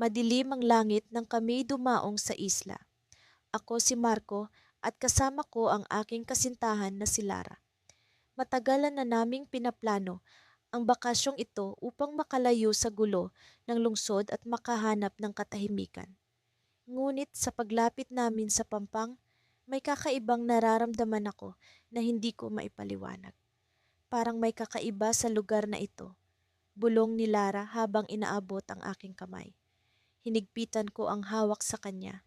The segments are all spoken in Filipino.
Madilim ang langit nang kami dumaong sa isla. Ako si Marco at kasama ko ang aking kasintahan na si Lara. Matagalan na naming pinaplano ang bakasyong ito upang makalayo sa gulo ng lungsod at makahanap ng katahimikan. Ngunit sa paglapit namin sa Pampang, may kakaibang nararamdaman ako na hindi ko maipaliwanag. Parang may kakaiba sa lugar na ito. Bulong ni Lara habang inaabot ang aking kamay. Hinigpitan ko ang hawak sa kanya.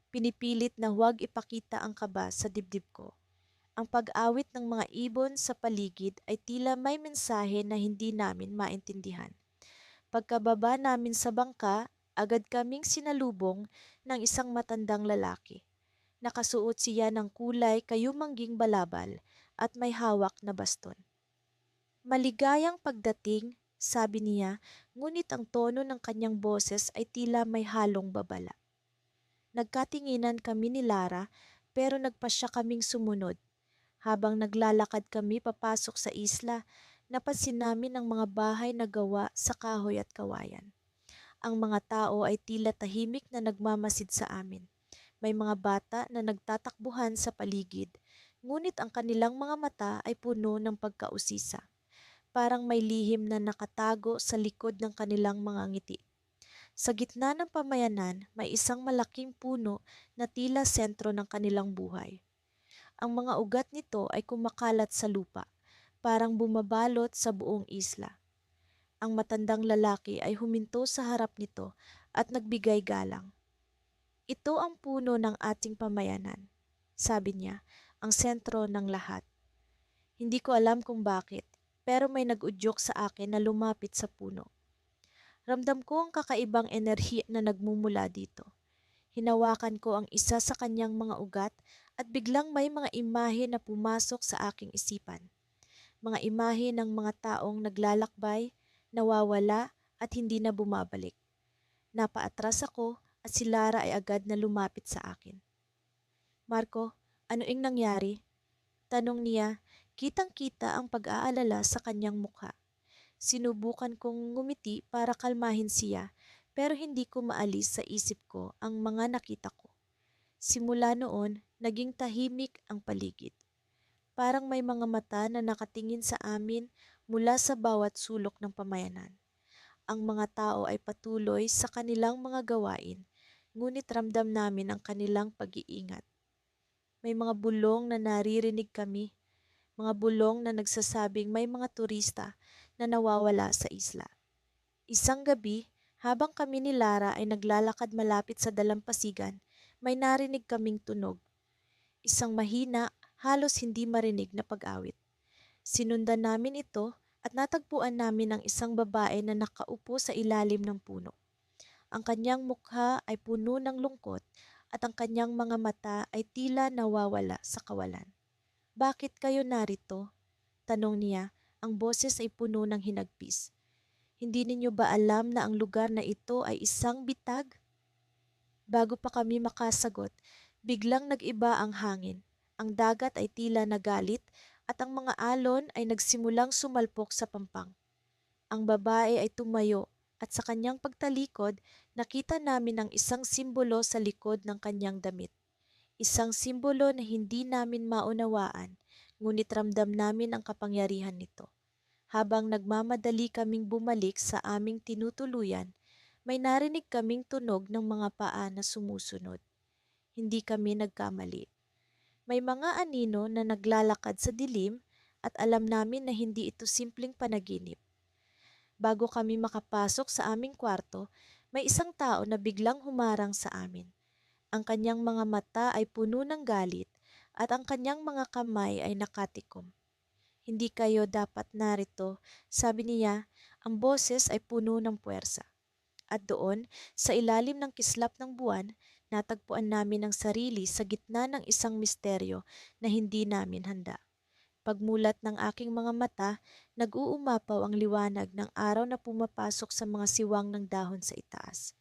Pinipilit na huwag ipakita ang kaba sa dibdib ko. Ang pag-awit ng mga ibon sa paligid ay tila may mensahe na hindi namin maintindihan. Pagkababa namin sa bangka, agad kaming sinalubong ng isang matandang lalaki. Nakasuot siya ng kulay kayumangging balabal at may hawak na baston. Maligayang pagdating, sabi niya, ngunit ang tono ng kanyang boses ay tila may halong babala. Nagkatinginan kami ni Lara pero nagpasya kaming sumunod. Habang naglalakad kami papasok sa isla, napansin namin ang mga bahay na gawa sa kahoy at kawayan. Ang mga tao ay tila tahimik na nagmamasid sa amin. May mga bata na nagtatakbuhan sa paligid, ngunit ang kanilang mga mata ay puno ng pagkausisa. Parang may lihim na nakatago sa likod ng kanilang mga ngiti. Sa gitna ng pamayanan, may isang malaking puno na tila sentro ng kanilang buhay. Ang mga ugat nito ay kumakalat sa lupa, parang bumabalot sa buong isla. Ang matandang lalaki ay huminto sa harap nito at nagbigay galang. Ito ang puno ng ating pamayanan, sabi niya, ang sentro ng lahat. Hindi ko alam kung bakit, pero may nag-udyok sa akin na lumapit sa puno. Ramdam ko ang kakaibang enerhiya na nagmumula dito. Hinawakan ko ang isa sa kanyang mga ugat at biglang may mga imahe na pumasok sa aking isipan. Mga imahe ng mga taong naglalakbay, nawawala at hindi na bumabalik. Napaatras ako at si Lara ay agad na lumapit sa akin. Marco, ano ing nangyari? Tanong niya, kitang-kita ang pag-aalala sa kanyang mukha. Sinubukan kong ngumiti para kalmahin siya pero hindi ko maalis sa isip ko ang mga nakita ko. Simula noon, naging tahimik ang paligid. Parang may mga mata na nakatingin sa amin mula sa bawat sulok ng pamayanan. Ang mga tao ay patuloy sa kanilang mga gawain, ngunit ramdam namin ang kanilang pag-iingat. May mga bulong na naririnig kami, mga bulong na nagsasabing may mga turista na nawawala sa isla. Isang gabi, habang kami ni Lara ay naglalakad malapit sa dalampasigan, may narinig kaming tunog. Isang mahina, halos hindi marinig na pag-awit. Sinundan namin ito at natagpuan namin ang isang babae na nakaupo sa ilalim ng puno. Ang kanyang mukha ay puno ng lungkot at ang kanyang mga mata ay tila nawawala sa kawalan. Bakit kayo narito? Tanong niya, ang boses ay puno ng hinagpis. Hindi ninyo ba alam na ang lugar na ito ay isang bitag? Bago pa kami makasagot, biglang nag-iba ang hangin. Ang dagat ay tila nagalit at ang mga alon ay nagsimulang sumalpok sa pampang. Ang babae ay tumayo at sa kanyang pagtalikod, nakita namin ang isang simbolo sa likod ng kanyang damit. Isang simbolo na hindi namin maunawaan, ngunit ramdam namin ang kapangyarihan nito. Habang nagmamadali kaming bumalik sa aming tinutuluyan, may narinig kaming tunog ng mga paa na sumusunod. Hindi kami nagkamali. May mga anino na naglalakad sa dilim at alam namin na hindi ito simpleng panaginip. Bago kami makapasok sa aming kwarto, may isang tao na biglang humarang sa amin. Ang kanyang mga mata ay puno ng galit at ang kanyang mga kamay ay nakatikom. Hindi kayo dapat narito, sabi niya, ang boses ay puno ng puwersa. At doon, sa ilalim ng kislap ng buwan, natagpuan namin ang sarili sa gitna ng isang misteryo na hindi namin handa. Pagmulat ng aking mga mata, nag-uumapaw ang liwanag ng araw na pumapasok sa mga siwang ng dahon sa itaas.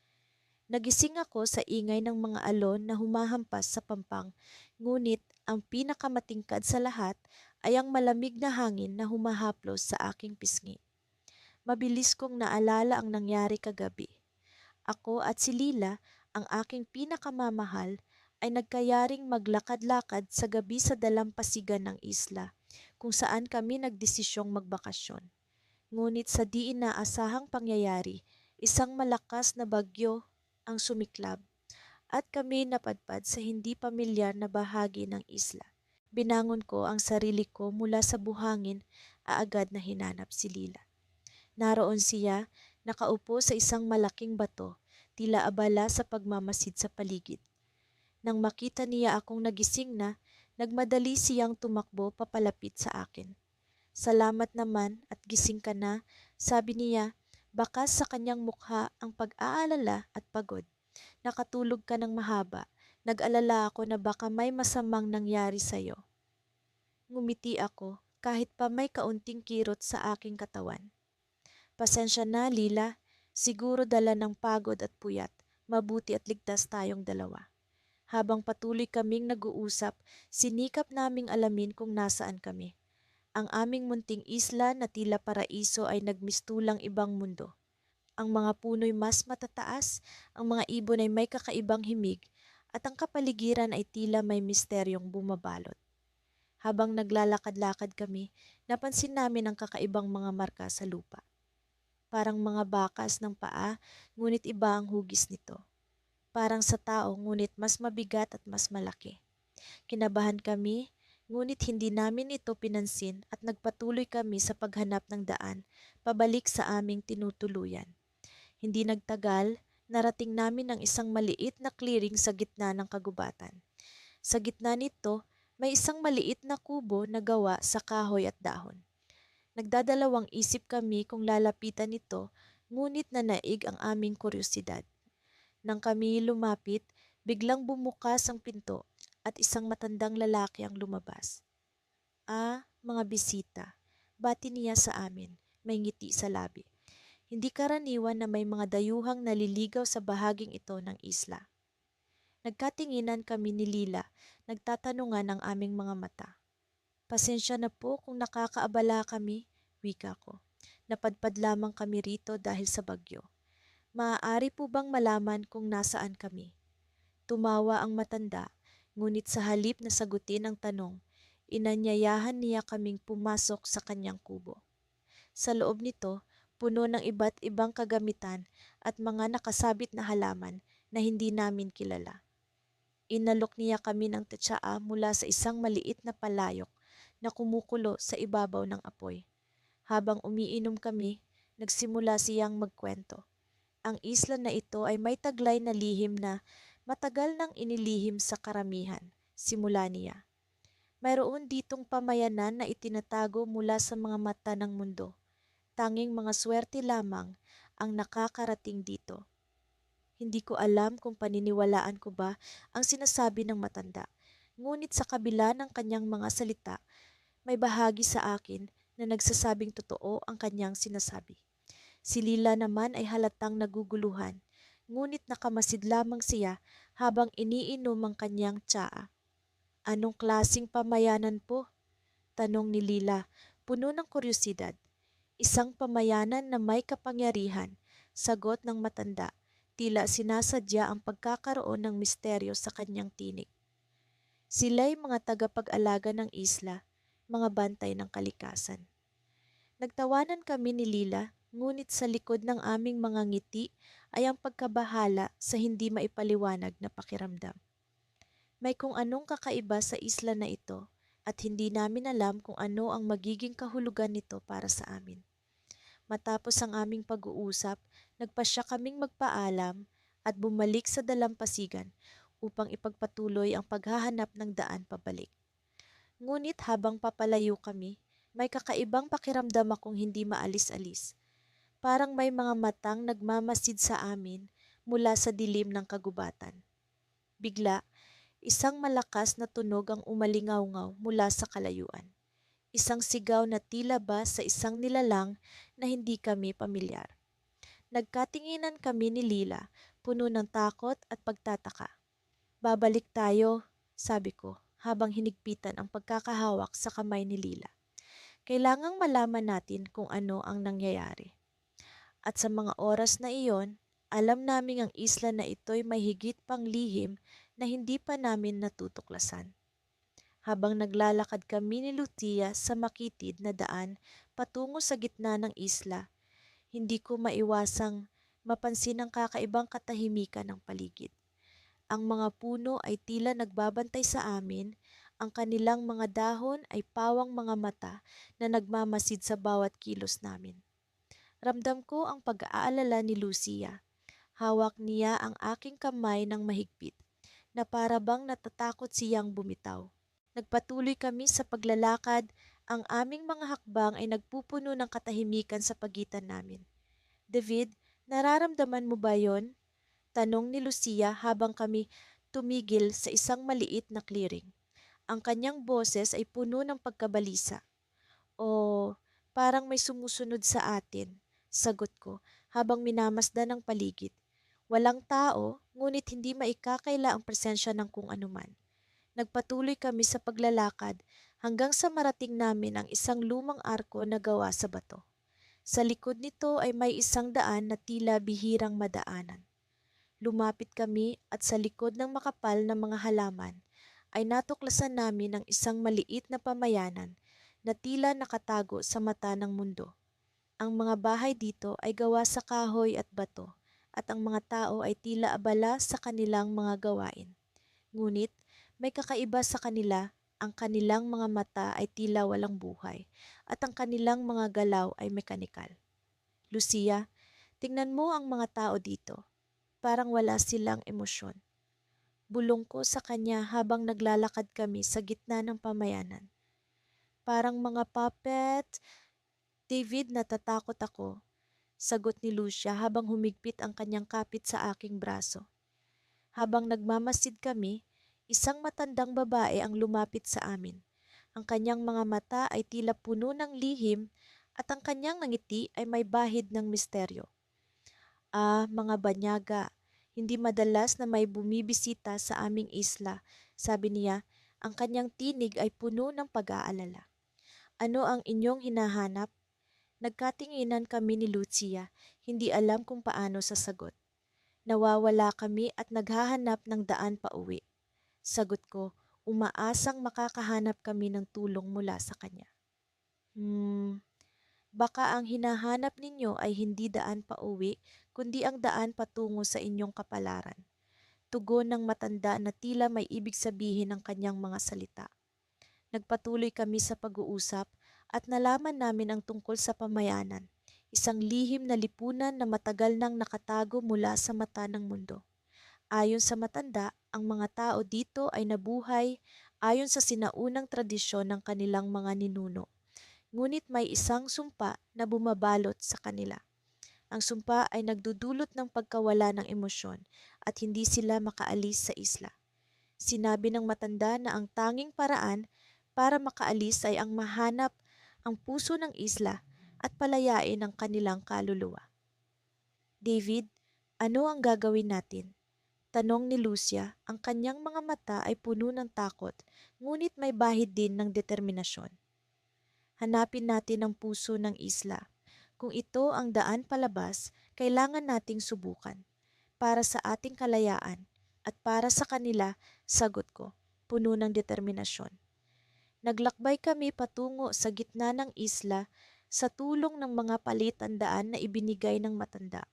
Nagising ako sa ingay ng mga alon na humahampas sa pampang, ngunit ang pinakamatingkad sa lahat ay ang malamig na hangin na humahaplos sa aking pisngi. Mabilis kong naalala ang nangyari kagabi. Ako at si Lila, ang aking pinakamamahal, ay nagkayaring maglakad-lakad sa gabi sa dalampasigan ng isla, kung saan kami nagdesisyong magbakasyon. Ngunit sa di inaasahang pangyayari, isang malakas na bagyo ang sumiklab at kami napadpad sa hindi pamilyar na bahagi ng isla. Binangon ko ang sarili ko mula sa buhangin, agad na hinanap si Lila. Naroon siya, nakaupo sa isang malaking bato, tila abala sa pagmamasid sa paligid. Nang makita niya akong nagising na, nagmadali siyang tumakbo papalapit sa akin. Salamat naman at gising ka na, sabi niya, bakas sa kanyang mukha ang pag-aalala at pagod. Nakatulog ka ng mahaba, nag-alala ako na baka may masamang nangyari sa'yo. Ngumiti ako kahit pa may kaunting kirot sa aking katawan. Pasensya na, Lila. Siguro dala ng pagod at puyat. Mabuti at ligtas tayong dalawa. Habang patuloy kaming nag-uusap, sinikap naming alamin kung nasaan kami. Ang aming munting isla na tila paraiso ay nagmistulang ibang mundo. Ang mga puno'y mas matataas, ang mga ibon ay may kakaibang himig, at ang kapaligiran ay tila may misteryong bumabalot. Habang naglalakad-lakad kami, napansin namin ang kakaibang mga marka sa lupa. Parang mga bakas ng paa, ngunit iba ang hugis nito. Parang sa tao, ngunit mas mabigat at mas malaki. Kinabahan kami, ngunit hindi namin ito pinansin at nagpatuloy kami sa paghanap ng daan pabalik sa aming tinutuluyan. Hindi nagtagal, narating namin ang isang maliit na clearing sa gitna ng kagubatan. Sa gitna nito, may isang maliit na kubo na gawa sa kahoy at dahon. Nagdadalawang isip kami kung lalapitan ito, ngunit nanaig ang aming kuryosidad. Nang kami lumapit, biglang bumukas ang pinto at isang matandang lalaki ang lumabas. Mga bisita, bati niya sa amin, may ngiti sa labi. Hindi karaniwan na may mga dayuhang naliligaw sa bahaging ito ng isla. Nagkatinginan kami ni Lila, nagtatanungan ang aming mga mata. Pasensya na po kung nakakaabala kami, wika ko. Napadpad lamang kami rito dahil sa bagyo. Maaari po bang malaman kung nasaan kami? Tumawa ang matanda, ngunit sa halip na sagutin ang tanong, inanyayahan niya kaming pumasok sa kanyang kubo. Sa loob nito, puno ng iba't ibang kagamitan at mga nakasabit na halaman na hindi namin kilala. Inalok niya kami ng tetsaa mula sa isang maliit na palayok na kumukulo sa ibabaw ng apoy. Habang umiinom kami, nagsimula siyang magkwento. Ang isla na ito ay may taglay na lihim na matagal nang inilihim sa karamihan, simula niya. Mayroon ditong pamayanan na itinatago mula sa mga mata ng mundo. Tanging mga swerte lamang ang nakakarating dito. Hindi ko alam kung paniniwalaan ko ba ang sinasabi ng matanda. Ngunit sa kabila ng kanyang mga salita, may bahagi sa akin na nagsasabing totoo ang kanyang sinasabi. Si Lila naman ay halatang naguguluhan, ngunit nakamasid lamang siya habang iniinom ang kanyang tsaa. Anong klasing pamayanan po? Tanong ni Lila, puno ng kuryosidad. Isang pamayanan na may kapangyarihan, sagot ng matanda, tila sinasadya ang pagkakaroon ng misteryo sa kanyang tinig. Sila'y mga tagapag-alaga ng isla, mga bantay ng kalikasan. Nagtawanan kami ni Lila, ngunit sa likod ng aming mga ngiti ay ang pagkabahala sa hindi maipaliwanag na pakiramdam. May kung anong kakaiba sa isla na ito at hindi namin alam kung ano ang magiging kahulugan nito para sa amin. Matapos ang aming pag-uusap, nagpasya kaming magpaalam at bumalik sa dalampasigan upang ipagpatuloy ang paghahanap ng daan pabalik. Ngunit habang papalayo kami, may kakaibang pakiramdam akong hindi maalis-alis. Parang may mga matang nagmamasid sa amin mula sa dilim ng kagubatan. Bigla, isang malakas na tunog ang umalingaw-ngaw mula sa kalayuan. Isang sigaw na tila ba sa isang nilalang na hindi kami pamilyar. Nagkatinginan kami ni Lila, puno ng takot at pagtataka. Babalik tayo, sabi ko, habang hinigpitan ang pagkakahawak sa kamay ni Lila. Kailangang malaman natin kung ano ang nangyayari. At sa mga oras na iyon, Alam naming ang isla na ito'y may higit pang lihim na hindi pa namin natutuklasan. Habang naglalakad kami ni Lucia sa makitid na daan patungo sa gitna ng isla, hindi ko maiwasang mapansin ang kakaibang katahimikan ng paligid. Ang mga puno ay tila nagbabantay sa amin, ang kanilang mga dahon ay pawang mga mata na nagmamasid sa bawat kilos namin. Ramdam ko ang pag-aalala ni Lucia. Hawak niya ang aking kamay ng mahigpit, na para bang natatakot siyang bumitaw. Nagpatuloy kami sa paglalakad, ang aming mga hakbang ay nagpupuno ng katahimikan sa pagitan namin. David, nararamdaman mo ba yon? Tanong ni Lucia habang kami tumigil sa isang maliit na clearing. Ang kanyang boses ay puno ng pagkabalisa. O parang may sumusunod sa atin, sagot ko habang minamasdan ang paligid. Walang tao, ngunit hindi maikakaila ang presensya ng kung anuman. Nagpatuloy kami sa paglalakad hanggang sa marating namin ang isang lumang arko na gawa sa bato. Sa likod nito ay may isang daan na tila bihirang madaanan. Lumapit kami at sa likod ng makapal na mga halaman ay natuklasan namin ang isang maliit na pamayanan na tila nakatago sa mata ng mundo. Ang mga bahay dito ay gawa sa kahoy at bato at ang mga tao ay tila abala sa kanilang mga gawain. Ngunit may kakaiba sa kanila, ang kanilang mga mata ay tila walang buhay at ang kanilang mga galaw ay mekanikal. Lucia, tingnan mo ang mga tao dito. Parang wala silang emosyon. Bulong ko sa kanya habang naglalakad kami sa gitna ng pamayanan. Parang mga puppet. David, natatakot ako, sagot ni Lucia habang humigpit ang kanyang kapit sa aking braso. Habang nagmamasid kami, isang matandang babae ang lumapit sa amin. Ang kanyang mga mata ay tila puno ng lihim at ang kanyang ngiti ay may bahid ng misteryo. Mga banyaga, hindi madalas na may bumibisita sa aming isla, sabi niya. Ang kanyang tinig ay puno ng pag-aalala. Ano ang inyong hinahanap? Nagkatinginan kami ni Lucia, hindi alam kung paano sasagot. Nawawala kami at naghahanap ng daan pa uwi. Sagot ko, umaasang makakahanap kami ng tulong mula sa kanya. Baka ang hinahanap ninyo ay hindi daan pa uwi, kundi ang daan patungo sa inyong kapalaran. Tugon ng matanda na tila may ibig sabihin ng kanyang mga salita. Nagpatuloy kami sa pag-uusap at nalaman namin ang tungkol sa pamayanan, isang lihim na lipunan na matagal nang nakatago mula sa mata ng mundo. Ayon sa matanda, ang mga tao dito ay nabuhay ayon sa sinaunang tradisyon ng kanilang mga ninuno. Ngunit may isang sumpa na bumabalot sa kanila. Ang sumpa ay nagdudulot ng pagkawala ng emosyon at hindi sila makaalis sa isla. Sinabi ng matanda na ang tanging paraan para makaalis ay ang mahanap ang puso ng isla at palayain ang kanilang kaluluwa. David, ano ang gagawin natin? Tanong ni Lucia, ang kanyang mga mata ay puno ng takot, ngunit may bahid din ng determinasyon. Hanapin natin ang puso ng isla. Kung ito ang daan palabas, kailangan nating subukan. Para sa ating kalayaan at para sa kanila, sagot ko, puno ng determinasyon. Naglakbay kami patungo sa gitna ng isla sa tulong ng mga palitandaan na ibinigay ng matanda.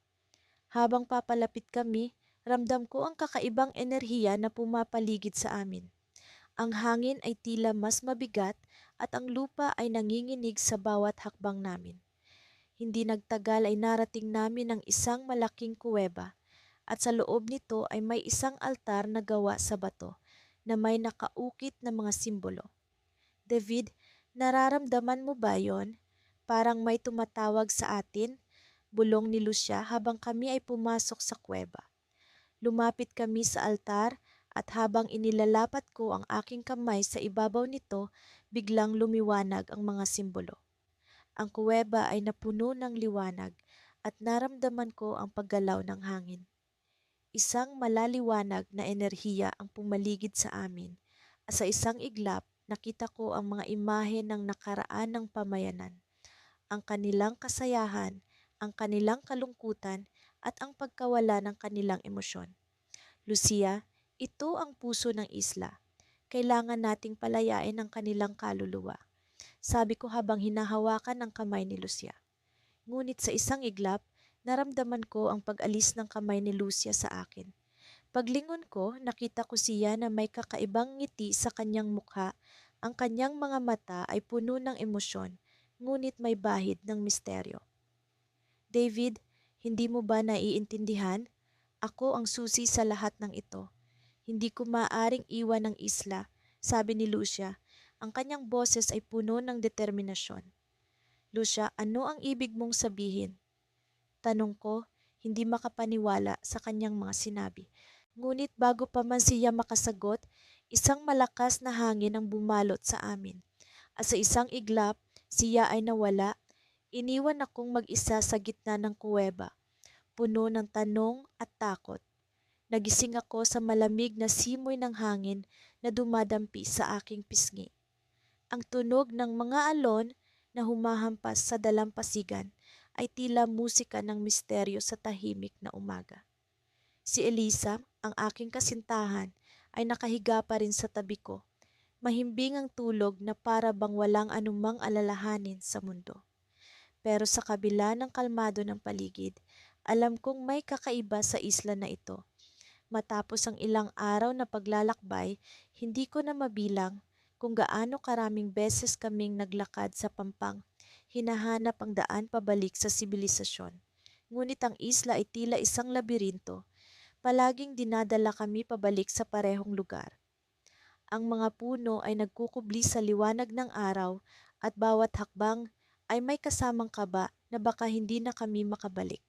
Habang papalapit kami, ramdam ko ang kakaibang enerhiya na pumapaligid sa amin. Ang hangin ay tila mas mabigat at ang lupa ay nanginginig sa bawat hakbang namin. Hindi nagtagal ay narating namin ang isang malaking kuweba at sa loob nito ay may isang altar na gawa sa bato na may nakaukit na mga simbolo. David, nararamdaman mo ba yon? Parang may tumatawag sa atin, bulong ni Lucia habang kami ay pumasok sa kuweba. Lumapit kami sa altar at habang inilalapat ko ang aking kamay sa ibabaw nito, biglang lumiwanag ang mga simbolo. Ang kuweba ay napuno ng liwanag at naramdaman ko ang paggalaw ng hangin. Isang malaliwanag na enerhiya ang pumaligid sa amin at sa isang iglap nakita ko ang mga imahe ng nakaraan ng pamayanan, ang kanilang kasayahan, ang kanilang kalungkutan at ang pagkawala ng kanilang emosyon. Lucia, ito ang puso ng isla. Kailangan nating palayain ang kanilang kaluluwa. Sabi ko habang hinahawakan ang kamay ni Lucia. Ngunit sa isang iglap, naramdaman ko ang pag-alis ng kamay ni Lucia sa akin. Paglingon ko, nakita ko siya na may kakaibang ngiti sa kanyang mukha. Ang kanyang mga mata ay puno ng emosyon, ngunit may bahid ng misteryo. David, hindi mo ba naiintindihan? Ako ang susi sa lahat ng ito. Hindi ko maaaring iwan ang isla, sabi ni Lucia. Ang kanyang boses ay puno ng determinasyon. Lucia, ano ang ibig mong sabihin? Tanong ko, hindi makapaniwala sa kanyang mga sinabi. Ngunit bago pa man siya makasagot, isang malakas na hangin ang bumalot sa amin. At sa isang iglap, siya ay nawala. Iniwan akong mag-isa sa gitna ng kuweba, puno ng tanong at takot. Nagising ako sa malamig na simoy ng hangin na dumadampi sa aking pisngi. Ang tunog ng mga alon na humahampas sa dalampasigan ay tila musika ng misteryo sa tahimik na umaga. Si Elisa, ang aking kasintahan, ay nakahiga pa rin sa tabi ko. Mahimbing ang tulog na para bang walang anumang alalahanin sa mundo. Pero sa kabila ng kalmado ng paligid, alam kong may kakaiba sa isla na ito. Matapos ang ilang araw na paglalakbay, hindi ko na mabilang kung gaano karaming beses kaming naglakad sa pampang, hinahanap ang daan pabalik sa sibilisasyon. Ngunit ang isla ay tila isang labirinto. Palaging dinadala kami pabalik sa parehong lugar. Ang mga puno ay nagkukubli sa liwanag ng araw at bawat hakbang ay may kasamang kaba na baka hindi na kami makabalik.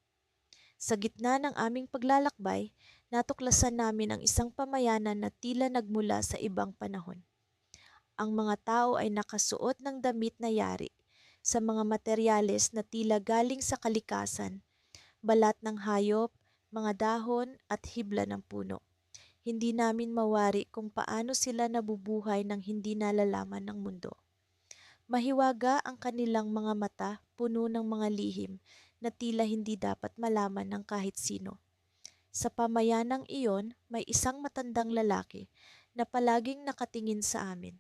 Sa gitna ng aming paglalakbay, natuklasan namin ang isang pamayanan na tila nagmula sa ibang panahon. Ang mga tao ay nakasuot ng damit na yari sa mga materyales na tila galing sa kalikasan, balat ng hayop, mga dahon at hibla ng puno. Hindi namin mawari kung paano sila nabubuhay ng hindi nalalaman ng mundo. Mahiwaga ang kanilang mga mata, puno ng mga lihim na tila hindi dapat malaman ng kahit sino. Sa pamayanang iyon, may isang matandang lalaki na palaging nakatingin sa amin.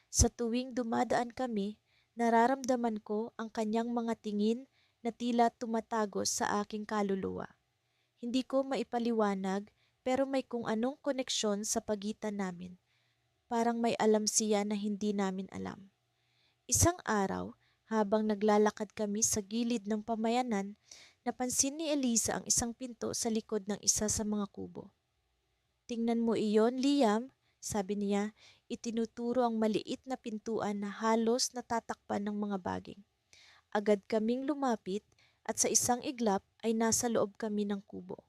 Sa tuwing dumadaan kami, nararamdaman ko ang kanyang mga tingin na tila tumatagos sa aking kaluluwa. Hindi ko maipaliwanag pero may kung anong koneksyon sa pagitan namin. Parang may alam siya na hindi namin alam. Isang araw, habang naglalakad kami sa gilid ng pamayanan, napansin ni Elisa ang isang pinto sa likod ng isa sa mga kubo. Tingnan mo iyon, Liam, sabi niya, itinuturo ang maliit na pintuan na halos natatakpan ng mga baging. Agad kaming lumapit at sa isang iglap ay nasa loob kami ng kubo.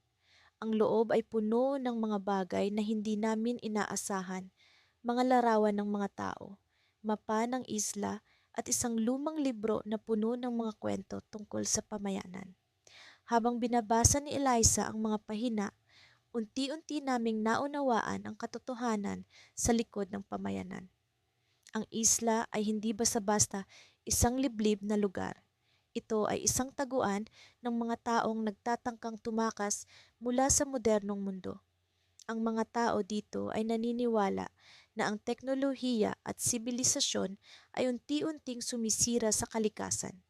Ang loob ay puno ng mga bagay na hindi namin inaasahan, mga larawan ng mga tao, mapa ng isla at isang lumang libro na puno ng mga kwento tungkol sa pamayanan. Habang binabasa ni Eliza ang mga pahina, unti-unti naming naunawaan ang katotohanan sa likod ng pamayanan. Ang isla ay hindi basta-basta isang liblib na lugar. Ito ay isang taguan ng mga taong nagtatangkang tumakas mula sa modernong mundo. Ang mga tao dito ay naniniwala na ang teknolohiya at sibilisasyon ay unti-unting sumisira sa kalikasan.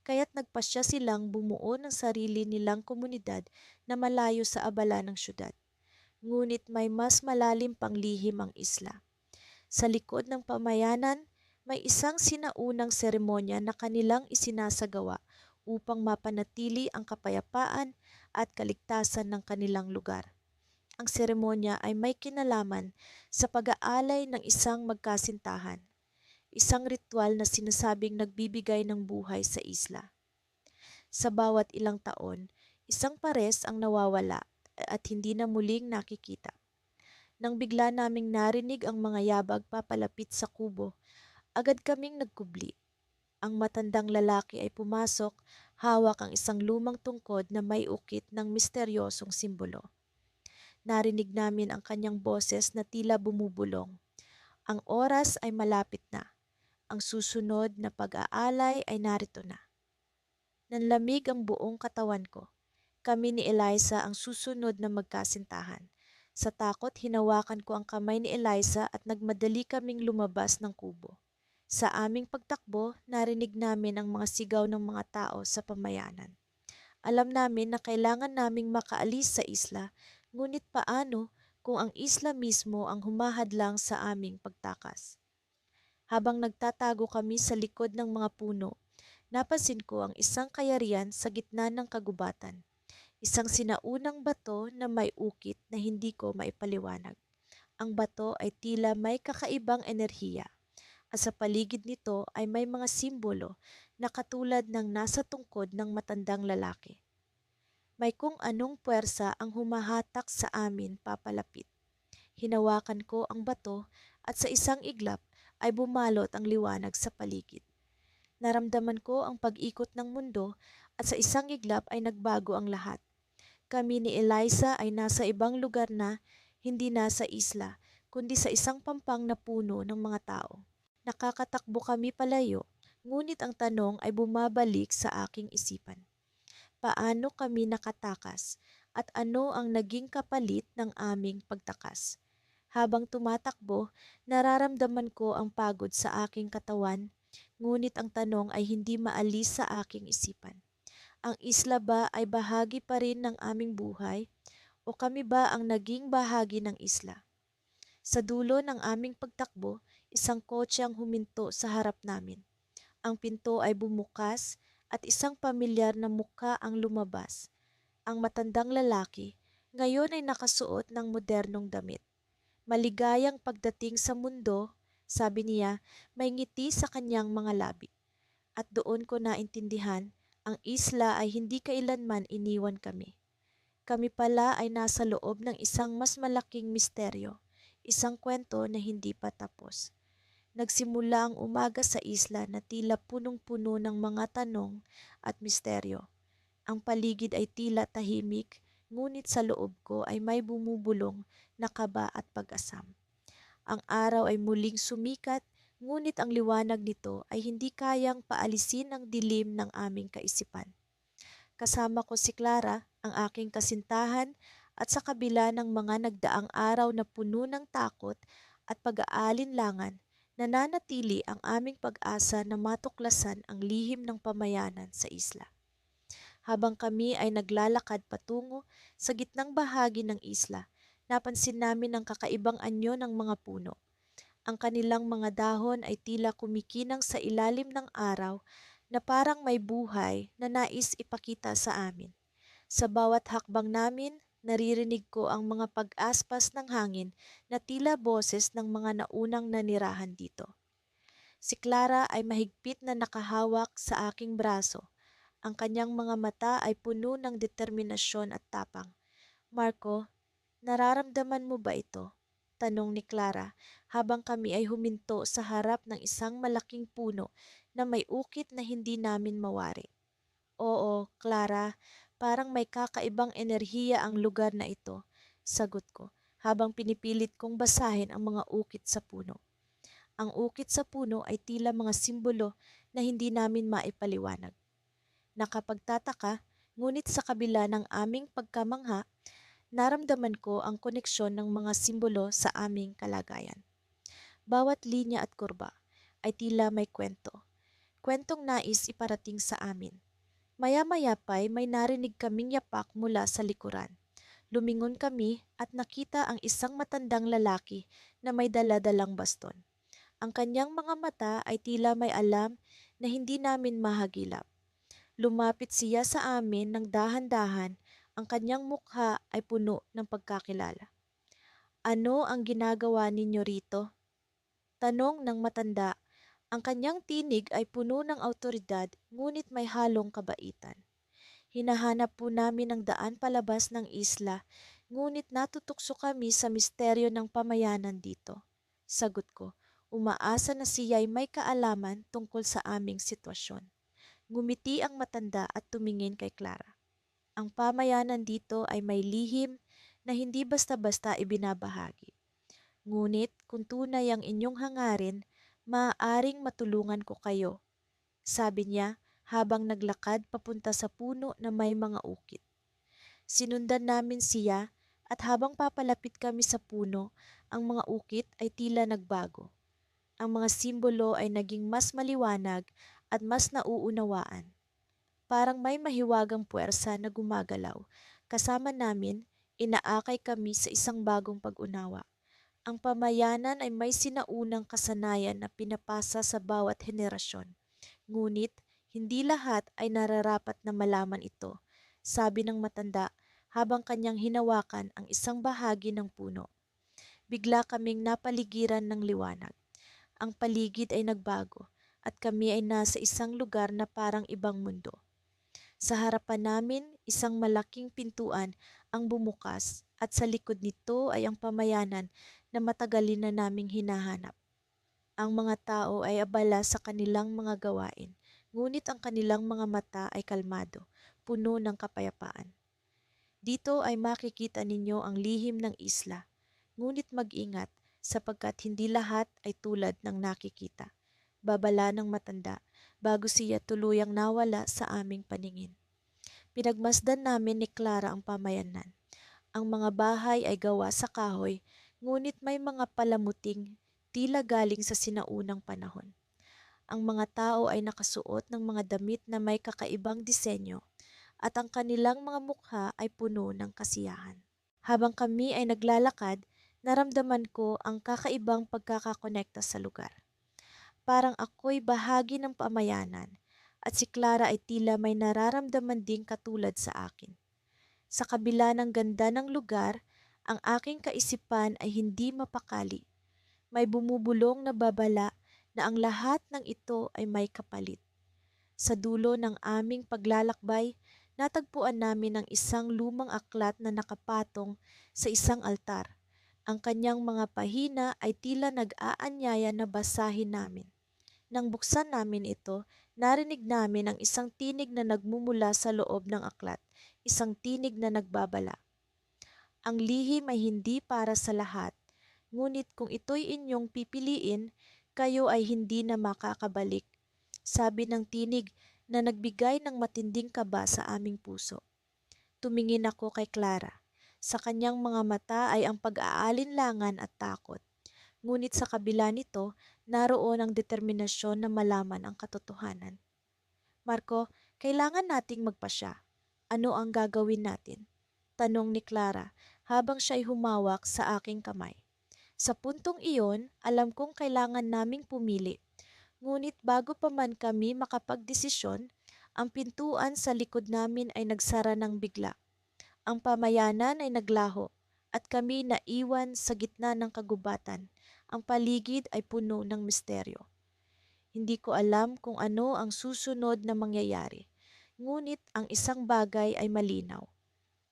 Kaya't nagpasya silang bumuo ng sarili nilang komunidad na malayo sa abala ng syudad. Ngunit may mas malalim pang lihim ang isla. Sa likod ng pamayanan, may isang sinaunang seremonya na kanilang isinasagawa upang mapanatili ang kapayapaan at kaligtasan ng kanilang lugar. Ang seremonya ay may kinalaman sa pag-aalay ng isang magkasintahan, isang ritual na sinasabing nagbibigay ng buhay sa isla. Sa bawat ilang taon, isang pares ang nawawala at hindi na muling nakikita. Nang bigla naming narinig ang mga yabag papalapit sa kubo, agad kaming nagkubli. Ang matandang lalaki ay pumasok, hawak ang isang lumang tungkod na may ukit ng misteryosong simbolo. Narinig namin ang kanyang boses na tila bumubulong. Ang oras ay malapit na. Ang susunod na pag-aalay ay narito na. Nanlamig ang buong katawan ko. Kami ni Eliza ang susunod na magkasintahan. Sa takot, hinawakan ko ang kamay ni Eliza at nagmadali kaming lumabas ng kubo. Sa aming pagtakbo, narinig namin ang mga sigaw ng mga tao sa pamayanan. Alam namin na kailangan naming makaalis sa isla, ngunit paano kung ang isla mismo ang humahadlang sa aming pagtakas? Habang nagtatago kami sa likod ng mga puno, napansin ko ang isang kayarian sa gitna ng kagubatan. Isang sinaunang bato na may ukit na hindi ko maipaliwanag. Ang bato ay tila may kakaibang enerhiya at sa paligid nito ay may mga simbolo na katulad ng nasa tungkod ng matandang lalaki. May kung anong puwersa ang humahatak sa amin papalapit. Hinawakan ko ang bato at sa isang iglap ay bumalot ang liwanag sa paligid. Naramdaman ko ang pag-ikot ng mundo at sa isang iglap ay nagbago ang lahat. Kami ni Eliza ay nasa ibang lugar na, hindi na sa isla, kundi sa isang pampang na puno ng mga tao. Nakakatakbo kami palayo, ngunit ang tanong ay bumabalik sa aking isipan. Paano kami nakatakas at ano ang naging kapalit ng aming pagtakas? Habang tumatakbo, nararamdaman ko ang pagod sa aking katawan, ngunit ang tanong ay hindi maalis sa aking isipan. Ang isla ba ay bahagi pa rin ng aming buhay o kami ba ang naging bahagi ng isla? Sa dulo ng aming pagtakbo, isang kotse ang huminto sa harap namin. Ang pinto ay bumukas at isang pamilyar na mukha ang lumabas. Ang matandang lalaki, ngayon ay nakasuot ng modernong damit. Maligayang pagdating sa mundo, sabi niya, may ngiti sa kanyang mga labi. At doon ko naintindihan, ang isla ay hindi kailanman iniwan kami. Kami pala ay nasa loob ng isang mas malaking misteryo, isang kwento na hindi pa tapos. Nagsimula ang umaga sa isla na tila punong-puno ng mga tanong at misteryo. Ang paligid ay tila tahimik, ngunit sa loob ko ay may bumubulong na kaba at pag-asam. Ang araw ay muling sumikat, ngunit ang liwanag nito ay hindi kayang paalisin ang dilim ng aming kaisipan. Kasama ko si Clara, ang aking kasintahan, at sa kabila ng mga nagdaang araw na puno ng takot at pag-aalinlangan, nananatili ang aming pag-asa na matuklasan ang lihim ng pamayanan sa isla. Habang kami ay naglalakad patungo sa gitnang bahagi ng isla, napansin namin ang kakaibang anyo ng mga puno. Ang kanilang mga dahon ay tila kumikinang sa ilalim ng araw na parang may buhay na nais ipakita sa amin. Sa bawat hakbang namin, naririnig ko ang mga pag-aspas ng hangin na tila boses ng mga naunang nanirahan dito. Si Clara ay mahigpit na nakahawak sa aking braso. Ang kanyang mga mata ay puno ng determinasyon at tapang. Marco, nararamdaman mo ba ito? Tanong ni Clara habang kami ay huminto sa harap ng isang malaking puno na may ukit na hindi namin mawari. Oo, Clara, parang may kakaibang enerhiya ang lugar na ito, sagot ko habang pinipilit kong basahin ang mga ukit sa puno. Ang ukit sa puno ay tila mga simbolo na hindi namin maipaliwanag. Nakapagtataka, ngunit sa kabila ng aming pagkamangha, naramdaman ko ang koneksyon ng mga simbolo sa aming kalagayan. Bawat linya at kurba ay tila may kwento. Kwentong nais iparating sa amin. Maya-maya pa'y may narinig kaming yapak mula sa likuran. Lumingon kami at nakita ang isang matandang lalaki na may dala-dalang baston. Ang kanyang mga mata ay tila may alam na hindi namin mahagilap. Lumapit siya sa amin ng dahan-dahan, ang kanyang mukha ay puno ng pagkakilala. Ano ang ginagawa ninyo rito? Tanong ng matanda. Ang kanyang tinig ay puno ng awtoridad, ngunit may halong kabaitan. Hinahanap po namin ang daan palabas ng isla, ngunit natutukso kami sa misteryo ng pamayanan dito. Sagot ko, umaasa na siya'y may kaalaman tungkol sa aming sitwasyon. Ngumiti ang matanda at tumingin kay Clara. Ang pamayanan dito ay may lihim na hindi basta-basta ibinabahagi. Ngunit kung tunay ang inyong hangarin, maaaring matulungan ko kayo, sabi niya habang naglakad papunta sa puno na may mga ukit. Sinundan namin siya at habang papalapit kami sa puno, ang mga ukit ay tila nagbago. Ang mga simbolo ay naging mas maliwanag at mas nauunawaan. Parang may mahiwagang puwersa na gumagalaw. Kasama namin, inaakay kami sa isang bagong pag-unawa. Ang pamayanan ay may sinaunang kasanayan na pinapasa sa bawat henerasyon. Ngunit, hindi lahat ay nararapat na malaman ito, sabi ng matanda habang kanyang hinawakan ang isang bahagi ng puno. Bigla kaming napaligiran ng liwanag. Ang paligid ay nagbago at kami ay nasa isang lugar na parang ibang mundo. Sa harapan namin, isang malaking pintuan ang bumukas at sa likod nito ay ang pamayanan na matagalin na naming hinahanap. Ang mga tao ay abala sa kanilang mga gawain, ngunit ang kanilang mga mata ay kalmado, puno ng kapayapaan. Dito ay makikita ninyo ang lihim ng isla, ngunit mag-ingat sapagkat hindi lahat ay tulad ng nakikita. Babala ng matanda bago siya tuluyang nawala sa aming paningin. Pinagmasdan namin ni Clara ang pamayanan. Ang mga bahay ay gawa sa kahoy, ngunit may mga palamuting tila galing sa sinaunang panahon. Ang mga tao ay nakasuot ng mga damit na may kakaibang disenyo at ang kanilang mga mukha ay puno ng kasiyahan. Habang kami ay naglalakad, naramdaman ko ang kakaibang pagkakakonekta sa lugar. Parang ako'y bahagi ng pamayanan at si Clara ay tila may nararamdaman ding katulad sa akin. Sa kabila ng ganda ng lugar, ang aking kaisipan ay hindi mapakali. May bumubulong na babala na ang lahat ng ito ay may kapalit. Sa dulo ng aming paglalakbay, natagpuan namin ang isang lumang aklat na nakapatong sa isang altar. Ang kanyang mga pahina ay tila nag-aanyaya na basahin namin. Nang buksan namin ito, narinig namin ang isang tinig na nagmumula sa loob ng aklat, isang tinig na nagbabala. Ang lihim ay hindi para sa lahat, ngunit kung ito'y inyong pipiliin, kayo ay hindi na makakabalik. Sabi ng tinig na nagbigay ng matinding kaba sa aming puso. Tumingin ako kay Clara. Sa kanyang mga mata ay ang pag-aalinlangan at takot. Ngunit sa kabila nito, naroon ang determinasyon na malaman ang katotohanan. Marco, kailangan nating magpasya. Ano ang gagawin natin? Tanong ni Clara habang siya'y humawak sa aking kamay. Sa puntong iyon, alam kong kailangan naming pumili. Ngunit bago pa man kami makapagdesisyon, ang pintuan sa likod namin ay nagsara ng bigla. Ang pamayanan ay naglaho at kami naiwan sa gitna ng kagubatan. Ang paligid ay puno ng misteryo. Hindi ko alam kung ano ang susunod na mangyayari. Ngunit ang isang bagay ay malinaw.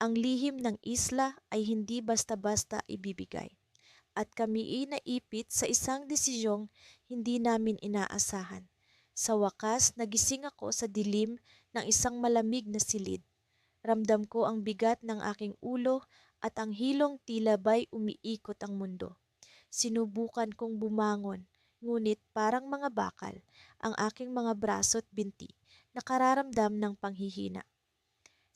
Ang lihim ng isla ay hindi basta-basta ibibigay. At kami naipit sa isang desisyong hindi namin inaasahan. Sa wakas, nagising ako sa dilim ng isang malamig na silid. Ramdam ko ang bigat ng aking ulo at ang hilong tila ba'y umiikot ang mundo. Sinubukan kong bumangon, ngunit parang mga bakal, ang aking mga braso at binti, nakararamdam ng panghihina.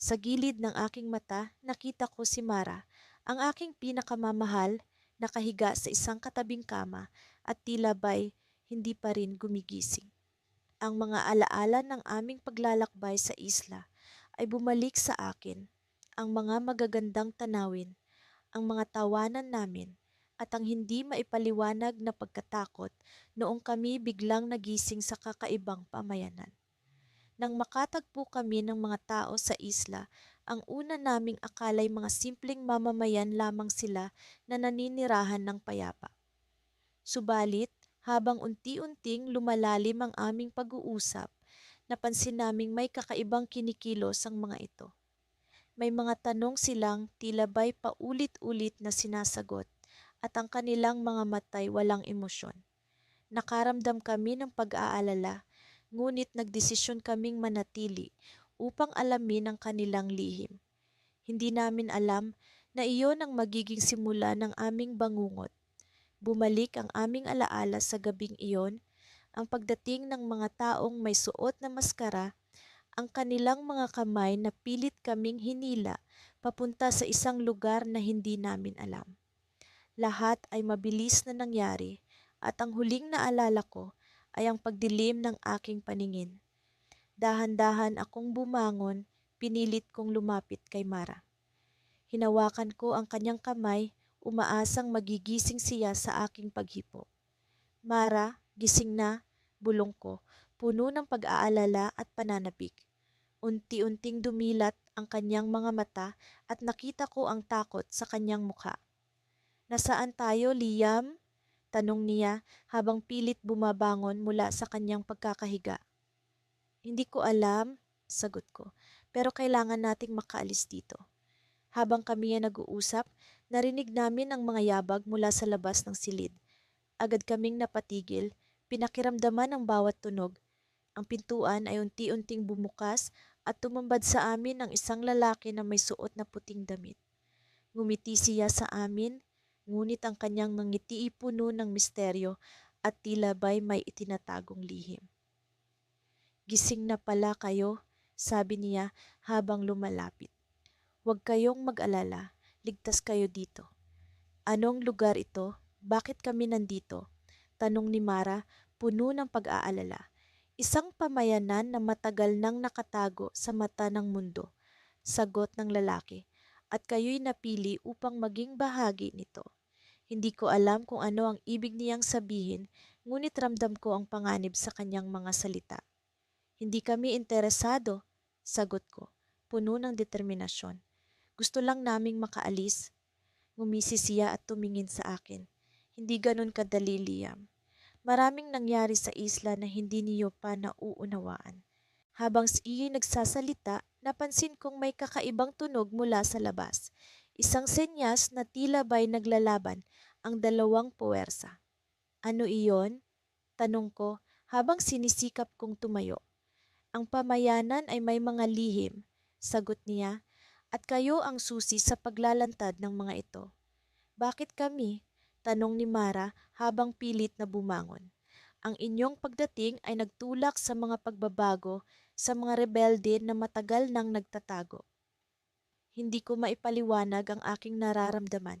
Sa gilid ng aking mata, nakita ko si Mara, ang aking pinakamamahal, nakahiga sa isang katabing kama at tila ba'y hindi pa rin gumigising. Ang mga alaala ng aming paglalakbay sa isla ay bumalik sa akin, ang mga magagandang tanawin, ang mga tawanan namin, at ang hindi maipaliwanag na pagkatakot noong kami biglang nagising sa kakaibang pamayanan. Nang makatagpo kami ng mga tao sa isla, ang una naming akala'y mga simpleng mamamayan lamang sila na naninirahan ng payapa. Subalit, habang unti-unting lumalalim ang aming pag-uusap, napansin naming may kakaibang kinikilos ang mga ito. May mga tanong silang tila ba'y paulit-ulit na sinasagot at ang kanilang mga matay walang emosyon. Nakaramdam kami ng pag-aalala, ngunit nagdesisyon kaming manatili upang alamin ang kanilang lihim. Hindi namin alam na iyon ang magiging simula ng aming bangungot. Bumalik ang aming alaala sa gabing iyon, ang pagdating ng mga taong may suot na maskara, ang kanilang mga kamay na pilit kaming hinila papunta sa isang lugar na hindi namin alam. Lahat ay mabilis na nangyari at ang huling naalala ko ay ang pagdilim ng aking paningin. Dahan-dahan akong bumangon, pinilit kong lumapit kay Mara. Hinawakan ko ang kanyang kamay, umaasang magigising siya sa aking paghipo. Mara, gising na, bulong ko, puno ng pag-aalala at pananabik. Unti-unting dumilat ang kanyang mga mata at nakita ko ang takot sa kanyang mukha. "Nasaan tayo, Liam?" tanong niya habang pilit bumabangon mula sa kanyang pagkakahiga. "Hindi ko alam," sagot ko, "pero kailangan nating makaalis dito." Habang kami ay nag-uusap, narinig namin ang mga yabag mula sa labas ng silid. Agad kaming napatigil, pinakiramdaman ang bawat tunog. Ang pintuan ay unti-unting bumukas at tumambad sa amin ang isang lalaki na may suot na puting damit. Ngumiti siya sa amin, ngunit ang kanyang mga ngiti ay puno ng misteryo at tila ba'y may itinatagong lihim. "Gising na pala kayo," sabi niya habang lumalapit. "Huwag kayong mag-alala, ligtas kayo dito." "Anong lugar ito? Bakit kami nandito?" tanong ni Mara, puno ng pag-aalala. "Isang pamayanan na matagal nang nakatago sa mata ng mundo," sagot ng lalaki, "at kayo'y napili upang maging bahagi nito." Hindi ko alam kung ano ang ibig niyang sabihin, ngunit ramdam ko ang panganib sa kanyang mga salita. "Hindi kami interesado," sagot ko, puno ng determinasyon. "Gusto lang naming makaalis." Ngumisi siya at tumingin sa akin. "Hindi ganun kadali, Liam. Maraming nangyari sa isla na hindi niyo pa nauunawaan." Habang iya'y nagsasalita, napansin kong may kakaibang tunog mula sa labas. Isang senyas na tila ba'y naglalaban ang dalawang puwersa. "Ano iyon?" tanong ko habang sinisikap kong tumayo. "Ang pamayanan ay may mga lihim," sagot niya, "at kayo ang susi sa paglalantad ng mga ito." "Bakit kami?" tanong ni Mara habang pilit na bumangon. "Ang inyong pagdating ay nagtulak sa mga pagbabago sa mga rebelde na matagal nang nagtatago." Hindi ko maipaliwanag ang aking nararamdaman,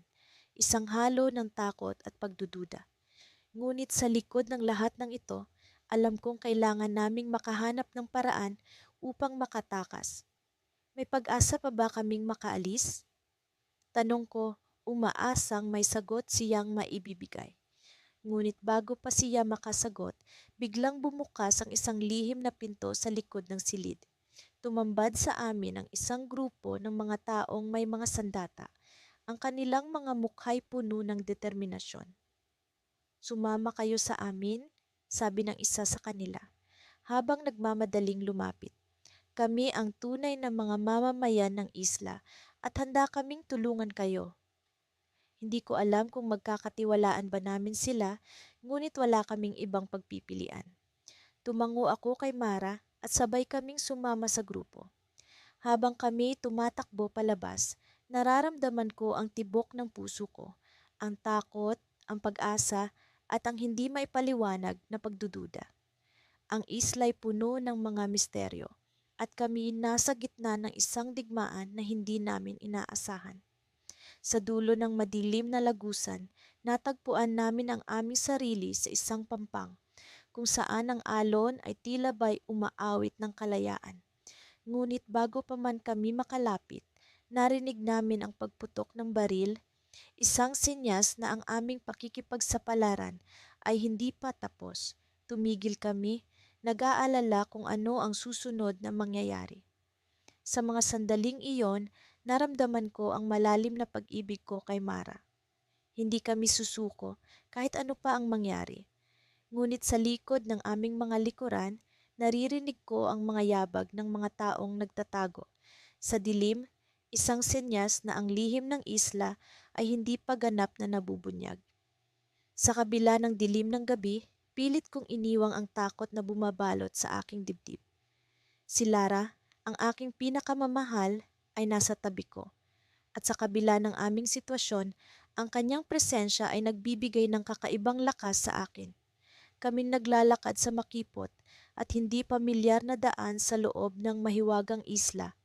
isang halo ng takot at pagdududa. Ngunit sa likod ng lahat ng ito, alam kong kailangan naming makahanap ng paraan upang makatakas. "May pag-asa pa ba kaming makaalis?" tanong ko, umaasang may sagot siyang maibibigay. Ngunit bago pa siya makasagot, biglang bumukas ang isang lihim na pinto sa likod ng silid. Tumambad sa amin ang isang grupo ng mga taong may mga sandata. Ang kanilang mga mukha'y puno ng determinasyon. "Sumama kayo sa amin," sabi ng isa sa kanila, habang nagmamadaling lumapit. "Kami ang tunay na mga mamamayan ng isla at handa kaming tulungan kayo." Hindi ko alam kung magkakatiwalaan ba namin sila, ngunit wala kaming ibang pagpipilian. Tumango ako kay Mara at sabay kaming sumama sa grupo. Habang kami tumatakbo palabas, nararamdaman ko ang tibok ng puso ko, ang takot, ang pag-asa, at ang hindi maipaliwanag na pagdududa. Ang isla'y puno ng mga misteryo, at kami nasa gitna ng isang digmaan na hindi namin inaasahan. Sa dulo ng madilim na lagusan, natagpuan namin ang aming sarili sa isang pampang, kung saan ang alon ay tila ba'y umaawit ng kalayaan. Ngunit bago pa man kami makalapit, narinig namin ang pagputok ng baril, isang senyas na ang aming pakikipagsapalaran ay hindi pa tapos. Tumigil kami, nag-aalala kung ano ang susunod na mangyayari. Sa mga sandaling iyon, naramdaman ko ang malalim na pag-ibig ko kay Mara. Hindi kami susuko kahit ano pa ang mangyari. Ngunit sa likod ng aming mga likuran, naririnig ko ang mga yabag ng mga taong nagtatago. Sa dilim, isang senyas na ang lihim ng isla ay hindi pa ganap na nabubunyag. Sa kabila ng dilim ng gabi, pilit kong iniwang ang takot na bumabalot sa aking dibdib. Si Lara, ang aking pinakamamahal, ay nasa tabi ko. At sa kabila ng aming sitwasyon, ang kanyang presensya ay nagbibigay ng kakaibang lakas sa akin. Kaming naglalakad sa makipot at hindi pamilyar na daan sa loob ng mahiwagang isla,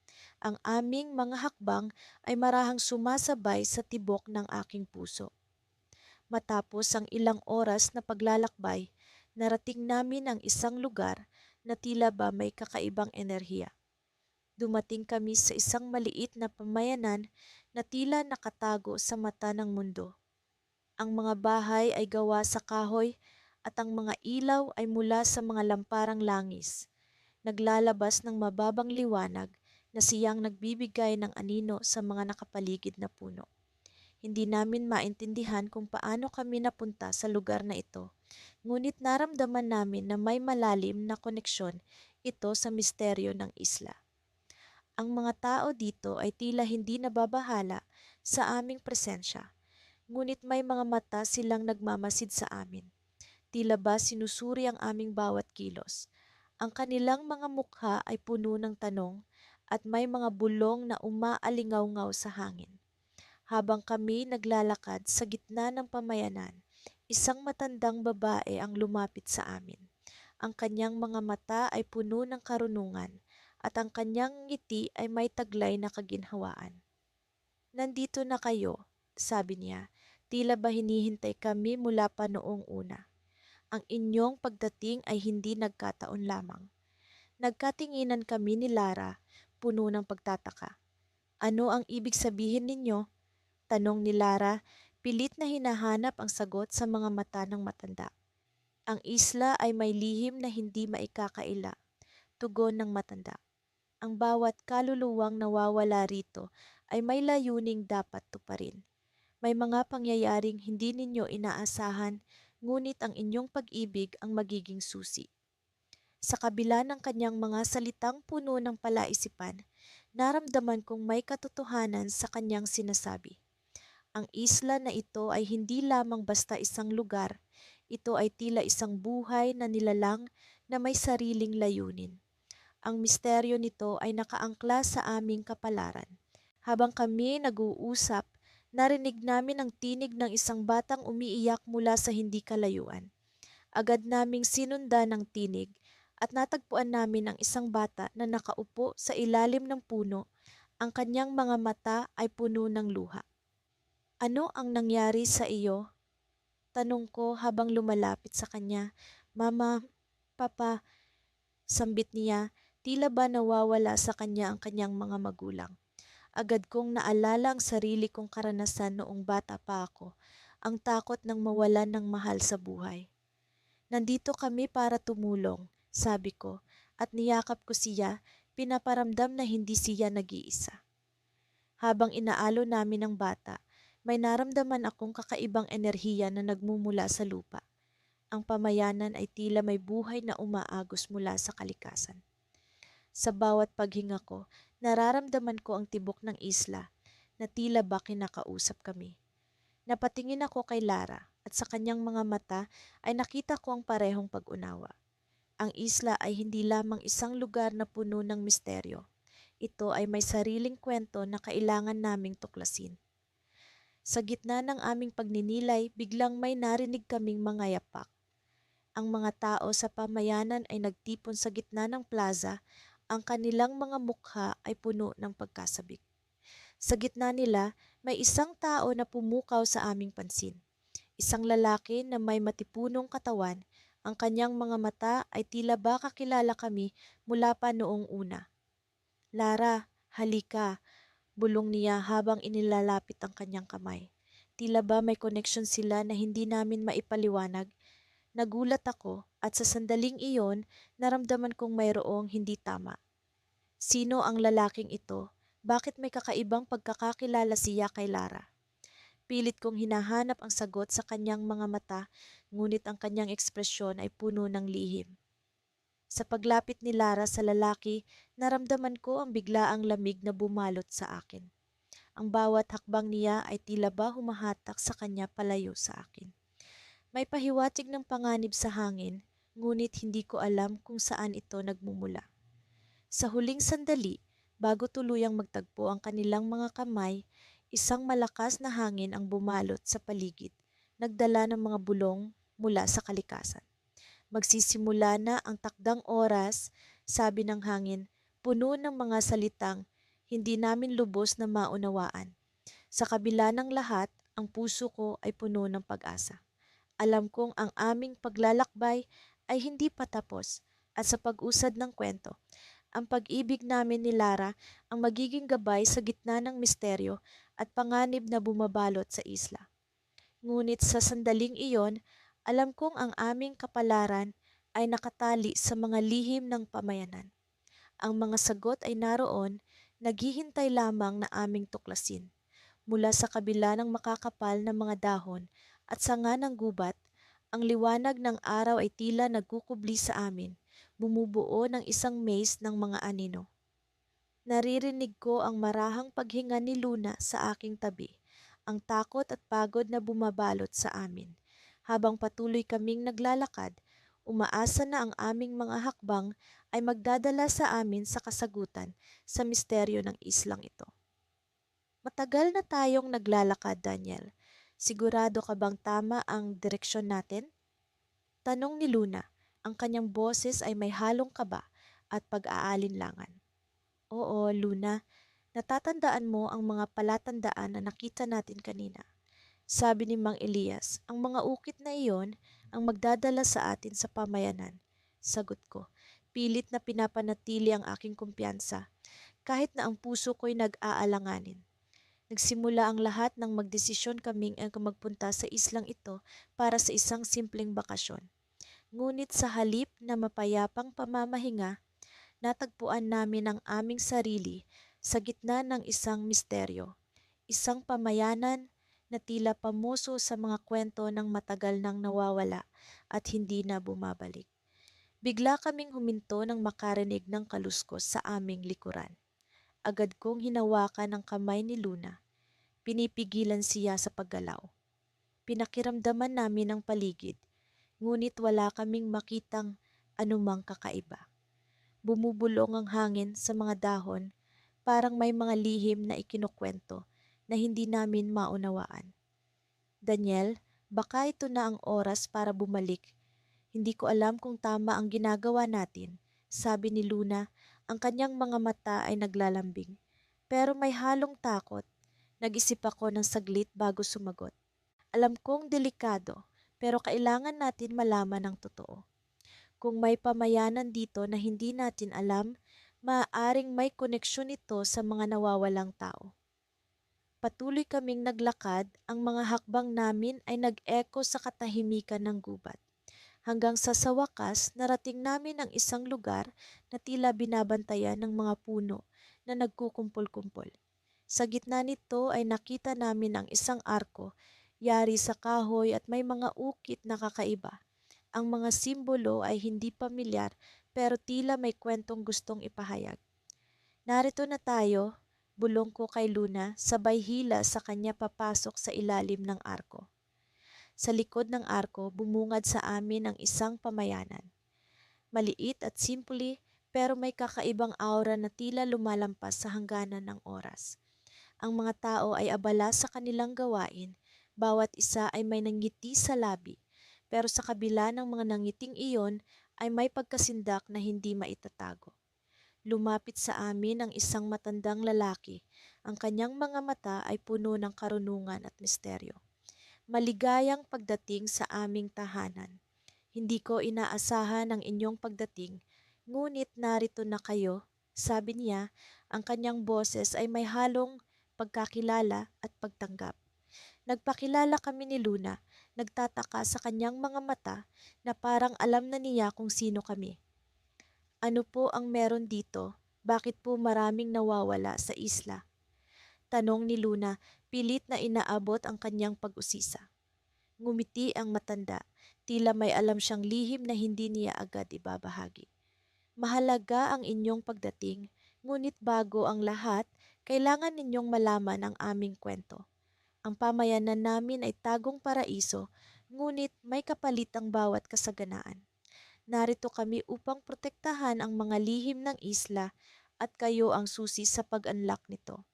Ang aming mga hakbang ay marahang sumasabay sa tibok ng aking puso. Matapos ang ilang oras na paglalakbay, narating namin ang isang lugar na tila ba may kakaibang enerhiya. Dumating kami sa isang maliit na pamayanan na tila nakatago sa mata ng mundo. Ang mga bahay ay gawa sa kahoy at ang mga ilaw ay mula sa mga lamparang langis, naglalabas ng mababang liwanag na siyang nagbibigay ng anino sa mga nakapaligid na puno. Hindi namin maintindihan kung paano kami napunta sa lugar na ito, ngunit naramdaman namin na may malalim na koneksyon ito sa misteryo ng isla. Ang mga tao dito ay tila hindi nababahala sa aming presensya, ngunit may mga mata silang nagmamasid sa amin. Tila ba sinusuri ang aming bawat kilos. Ang kanilang mga mukha ay puno ng tanong at may mga bulong na umaalingaw-ngaw sa hangin. Habang kami naglalakad sa gitna ng pamayanan, isang matandang babae ang lumapit sa amin. Ang kanyang mga mata ay puno ng karunungan at ang kanyang ngiti ay may taglay na kaginhawaan. "Nandito na kayo," sabi niya. "Tila ba hinihintay kami mula pa noong una. Ang inyong pagdating ay hindi nagkataon lamang." Nagkatinginan kami ni Lara, puno ng pagtataka. "Ano ang ibig sabihin ninyo?" tanong ni Lara, pilit na hinahanap ang sagot sa mga mata ng matanda. "Ang isla ay may lihim na hindi maikakaila," tugon ng matanda. "Ang bawat kaluluwang nawawala rito ay may layuning dapat tuparin. May mga pangyayaring hindi ninyo inaasahan, ngunit ang inyong pag-ibig ang magiging susi." Sa kabila ng kanyang mga salitang puno ng palaisipan, naramdaman kong may katotohanan sa kanyang sinasabi. Ang isla na ito ay hindi lamang basta isang lugar, ito ay tila isang buhay na nilalang na may sariling layunin. Ang misteryo nito ay nakaangkla sa aming kapalaran. Habang kami nag-uusap, narinig namin ang tinig ng isang batang umiiyak mula sa hindi kalayuan. Agad naming sinundan ng tinig at natagpuan namin ang isang bata na nakaupo sa ilalim ng puno. Ang kanyang mga mata ay puno ng luha. "Ano ang nangyari sa iyo?" tanong ko habang lumalapit sa kanya. "Mama, Papa," sambit niya, tila ba nawawala sa kanya ang kanyang mga magulang. Agad kong naalala ang sarili kong karanasan noong bata pa ako, ang takot ng mawalan ng mahal sa buhay. "Nandito kami para tumulong," sabi ko, at niyakap ko siya, pinaparamdam na hindi siya nag-iisa. Habang inaalo namin ang bata, may naramdaman akong kakaibang enerhiya na nagmumula sa lupa. Ang pamayanan ay tila may buhay na umaagos mula sa kalikasan. Sa bawat paghinga ko, nararamdaman ko ang tibok ng isla na tila ba kinakausap kami. Napatingin ako kay Lara at sa kanyang mga mata ay nakita ko ang parehong pag-unawa. Ang isla ay hindi lamang isang lugar na puno ng misteryo. Ito ay may sariling kwento na kailangan naming tuklasin. Sa gitna ng aming pagninilay, biglang may narinig kaming mga yapak. Ang mga tao sa pamayanan ay nagtipon sa gitna ng plaza, ang kanilang mga mukha ay puno ng pagkasabik. Sa gitna nila, may isang tao na pumukaw sa aming pansin. Isang lalaki na may matipunong katawan, ang kanyang mga mata ay tila ba kakilala kami mula pa noong una. "Lara, halika," bulong niya habang inilalapit ang kanyang kamay. Tila ba may koneksyon sila na hindi namin maipaliwanag. Nagulat ako at sa sandaling iyon, naramdaman kong mayroong hindi tama. Sino ang lalaking ito? Bakit may kakaibang pagkakakilala siya kay Lara? Pilit kong hinahanap ang sagot sa kanyang mga mata, ngunit ang kanyang ekspresyon ay puno ng lihim. Sa paglapit ni Lara sa lalaki, naramdaman ko ang biglaang lamig na bumalot sa akin. Ang bawat hakbang niya ay tila ba humahatak sa kanya palayo sa akin. May pahiwatig ng panganib sa hangin, ngunit hindi ko alam kung saan ito nagmumula. Sa huling sandali, bago tuluyang magtagpo ang kanilang mga kamay, isang malakas na hangin ang bumalot sa paligid, nagdala ng mga bulong mula sa kalikasan. "Magsisimula na ang takdang oras," sabi ng hangin, puno ng mga salitang hindi namin lubos na maunawaan. Sa kabila ng lahat, ang puso ko ay puno ng pag-asa. Alam kong ang aming paglalakbay ay hindi patapos at sa pag-usad ng kwento, ang pag-ibig namin ni Lara ang magiging gabay sa gitna ng misteryo at panganib na bumabalot sa isla. Ngunit sa sandaling iyon, alam kong ang aming kapalaran ay nakatali sa mga lihim ng pamayanan. Ang mga sagot ay naroon, naghihintay lamang na aming tuklasin. Mula sa kabila ng makakapal na mga dahon at sanga ng gubat, ang liwanag ng araw ay tila nagkukubli sa amin, bumubuo ng isang maze ng mga anino. Naririnig ko ang marahang paghinga ni Luna sa aking tabi, ang takot at pagod na bumabalot sa amin. Habang patuloy kaming naglalakad, umaasa na ang aming mga hakbang ay magdadala sa amin sa kasagutan sa misteryo ng islang ito. Matagal na tayong naglalakad, Daniel. Sigurado ka bang tama ang direksyon natin? Tanong ni Luna. Ang kanyang boses ay may halong kaba at pag-aalinlangan. Oo, Luna. Natatandaan mo ang mga palatandaan na nakita natin kanina. Sabi ni Mang Elias, ang mga ukit na iyon ang magdadala sa atin sa pamayanan. Sagot ko, pilit na pinapanatili ang aking kumpiyansa, kahit na ang puso ko'y nag-aalanganin. Nagsimula ang lahat ng magdesisyon kaming ang magpunta sa islang ito para sa isang simpleng bakasyon. Ngunit sa halip na mapayapang pamamahinga, natagpuan namin ang aming sarili sa gitna ng isang misteryo, isang pamayanan na tila pamuso sa mga kwento ng matagal nang nawawala at hindi na bumabalik. Bigla kaming huminto nang makarinig ng kaluskos sa aming likuran. Agad kong hinawakan ang kamay ni Luna. Pinipigilan siya sa paggalaw. Pinakiramdaman namin ang paligid, ngunit wala kaming makitang anumang kakaiba. Bumubulong ang hangin sa mga dahon, parang may mga lihim na ikinukwento na hindi namin maunawaan. Daniel, baka ito na ang oras para bumalik. Hindi ko alam kung tama ang ginagawa natin, sabi ni Luna. Ang kanyang mga mata ay naglalambing. Pero may halong takot. Nag-isip ako ng saglit bago sumagot. Alam kong delikado, pero kailangan natin malaman ang totoo. Kung may pamayanan dito na hindi natin alam, maaaring may koneksyon ito sa mga nawawalang tao. Patuloy kaming naglakad, ang mga hakbang namin ay nag-echo sa katahimikan ng gubat. Hanggang sa wakas, narating namin ang isang lugar na tila binabantayan ng mga puno na nagkukumpol-kumpol. Sa gitna nito ay nakita namin ang isang arko, yari sa kahoy at may mga ukit na kakaiba. Ang mga simbolo ay hindi pamilyar pero tila may kwentong gustong ipahayag. Narito na tayo, bulong ko kay Luna, sabay hila sa kanya papasok sa ilalim ng arko. Sa likod ng arko, bumungad sa amin ang isang pamayanan. Maliit at simple, pero may kakaibang aura na tila lumalampas sa hangganan ng oras. Ang mga tao ay abala sa kanilang gawain, bawat isa ay may nangiti sa labi, pero sa kabila ng mga nangiting iyon ay may pagkasindak na hindi maitatago. Lumapit sa amin ang isang matandang lalaki. Ang kanyang mga mata ay puno ng karunungan at misteryo. Maligayang pagdating sa aming tahanan. Hindi ko inaasahan ang inyong pagdating, ngunit narito na kayo, sabi niya, ang kanyang boses ay may halong pagkakilala at pagtanggap. Nagpakilala kami ni Luna, nagtataka sa kanyang mga mata na parang alam na niya kung sino kami. Ano po ang meron dito? Bakit po maraming nawawala sa isla? Tanong ni Luna, pilit na inaabot ang kanyang pag-usisa. Ngumiti ang matanda, tila may alam siyang lihim na hindi niya agad ibabahagi. Mahalaga ang inyong pagdating, ngunit bago ang lahat, kailangan ninyong malaman ang aming kwento. Ang pamayanan namin ay tagong paraiso, ngunit may kapalit ang bawat kasaganaan. Narito kami upang protektahan ang mga lihim ng isla at kayo ang susi sa pag-unlock nito.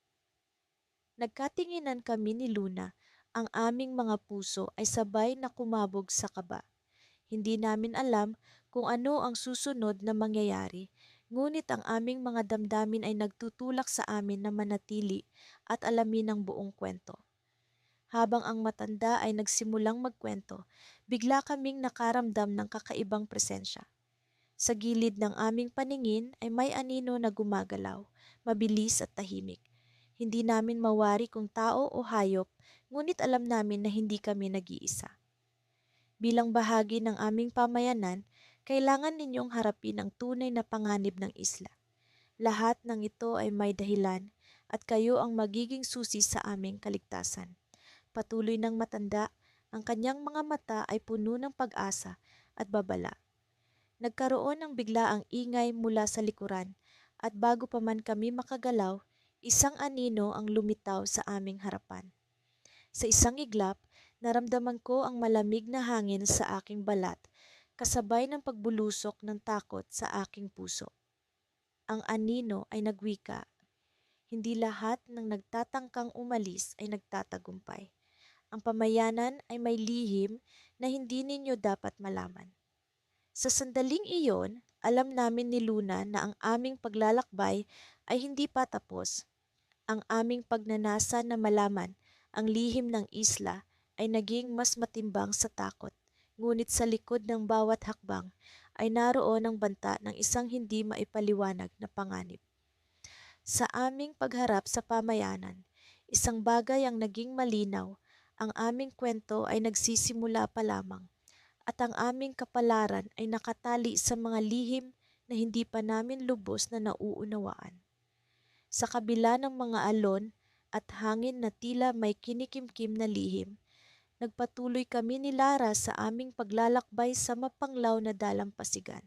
Nagkatinginan kami ni Luna. Ang aming mga puso ay sabay na kumabog sa kaba. Hindi namin alam kung ano ang susunod na mangyayari, Ngunit ang aming mga damdamin ay nagtutulak sa amin na manatili at alamin ang buong kwento. Habang ang matanda ay nagsimulang magkwento, bigla kaming nakaramdam ng kakaibang presensya. Sa gilid ng aming paningin ay may anino na gumagalaw, mabilis at tahimik. Hindi namin mawari kung tao o hayop, ngunit alam namin na hindi kami nag-iisa. Bilang bahagi ng aming pamayanan, kailangan ninyong harapin ang tunay na panganib ng isla. Lahat ng ito ay may dahilan at kayo ang magiging susi sa aming kaligtasan. Patuloy ng matanda, ang kanyang mga mata ay puno ng pag-asa at babala. Nagkaroon ng biglaang ingay mula sa likuran at bago pa man kami makagalaw, isang anino ang lumitaw sa aming harapan. Sa isang iglap, naramdaman ko ang malamig na hangin sa aking balat, kasabay ng pagbulusok ng takot sa aking puso. Ang anino ay nagwika, hindi lahat ng nagtatangkang umalis ay nagtatagumpay. Ang pamayanan ay may lihim na hindi ninyo dapat malaman. Sa sandaling iyon, alam namin ni Luna na ang aming paglalakbay ay hindi pa tapos. Ang aming pagnanasa na malaman ang lihim ng isla ay naging mas matimbang sa takot. Ngunit sa likod ng bawat hakbang ay naroon ang banta ng isang hindi maipaliwanag na panganib. Sa aming pagharap sa pamayanan, isang bagay ang naging malinaw, ang aming kwento ay nagsisimula pa lamang at ang aming kapalaran ay nakatali sa mga lihim na hindi pa namin lubos na nauunawaan. Sa kabila ng mga alon at hangin na tila may kinikimkim na lihim, nagpatuloy kami ni Lara sa aming paglalakbay sa mapanglaw na dalampasigan.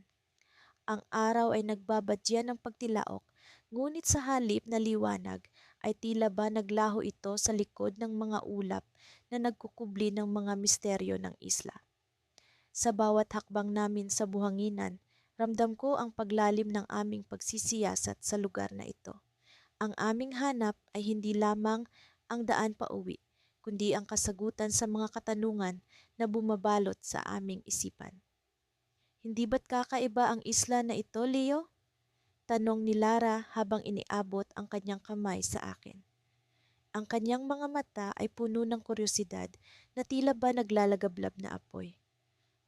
Ang araw ay nagbabadya ng pagtilaok, ngunit sa halip na liwanag ay tila ba naglaho ito sa likod ng mga ulap na nagkukubli ng mga misteryo ng isla. Sa bawat hakbang namin sa buhanginan, ramdam ko ang paglalim ng aming pagsisiyasat sa lugar na ito. Ang aming hanap ay hindi lamang ang daan pauwi, kundi ang kasagutan sa mga katanungan na bumabalot sa aming isipan. Hindi ba't kakaiba ang isla na ito, Leo? Tanong ni Lara habang iniabot ang kanyang kamay sa akin. Ang kanyang mga mata ay puno ng kuryosidad na tila ba naglalagablab na apoy.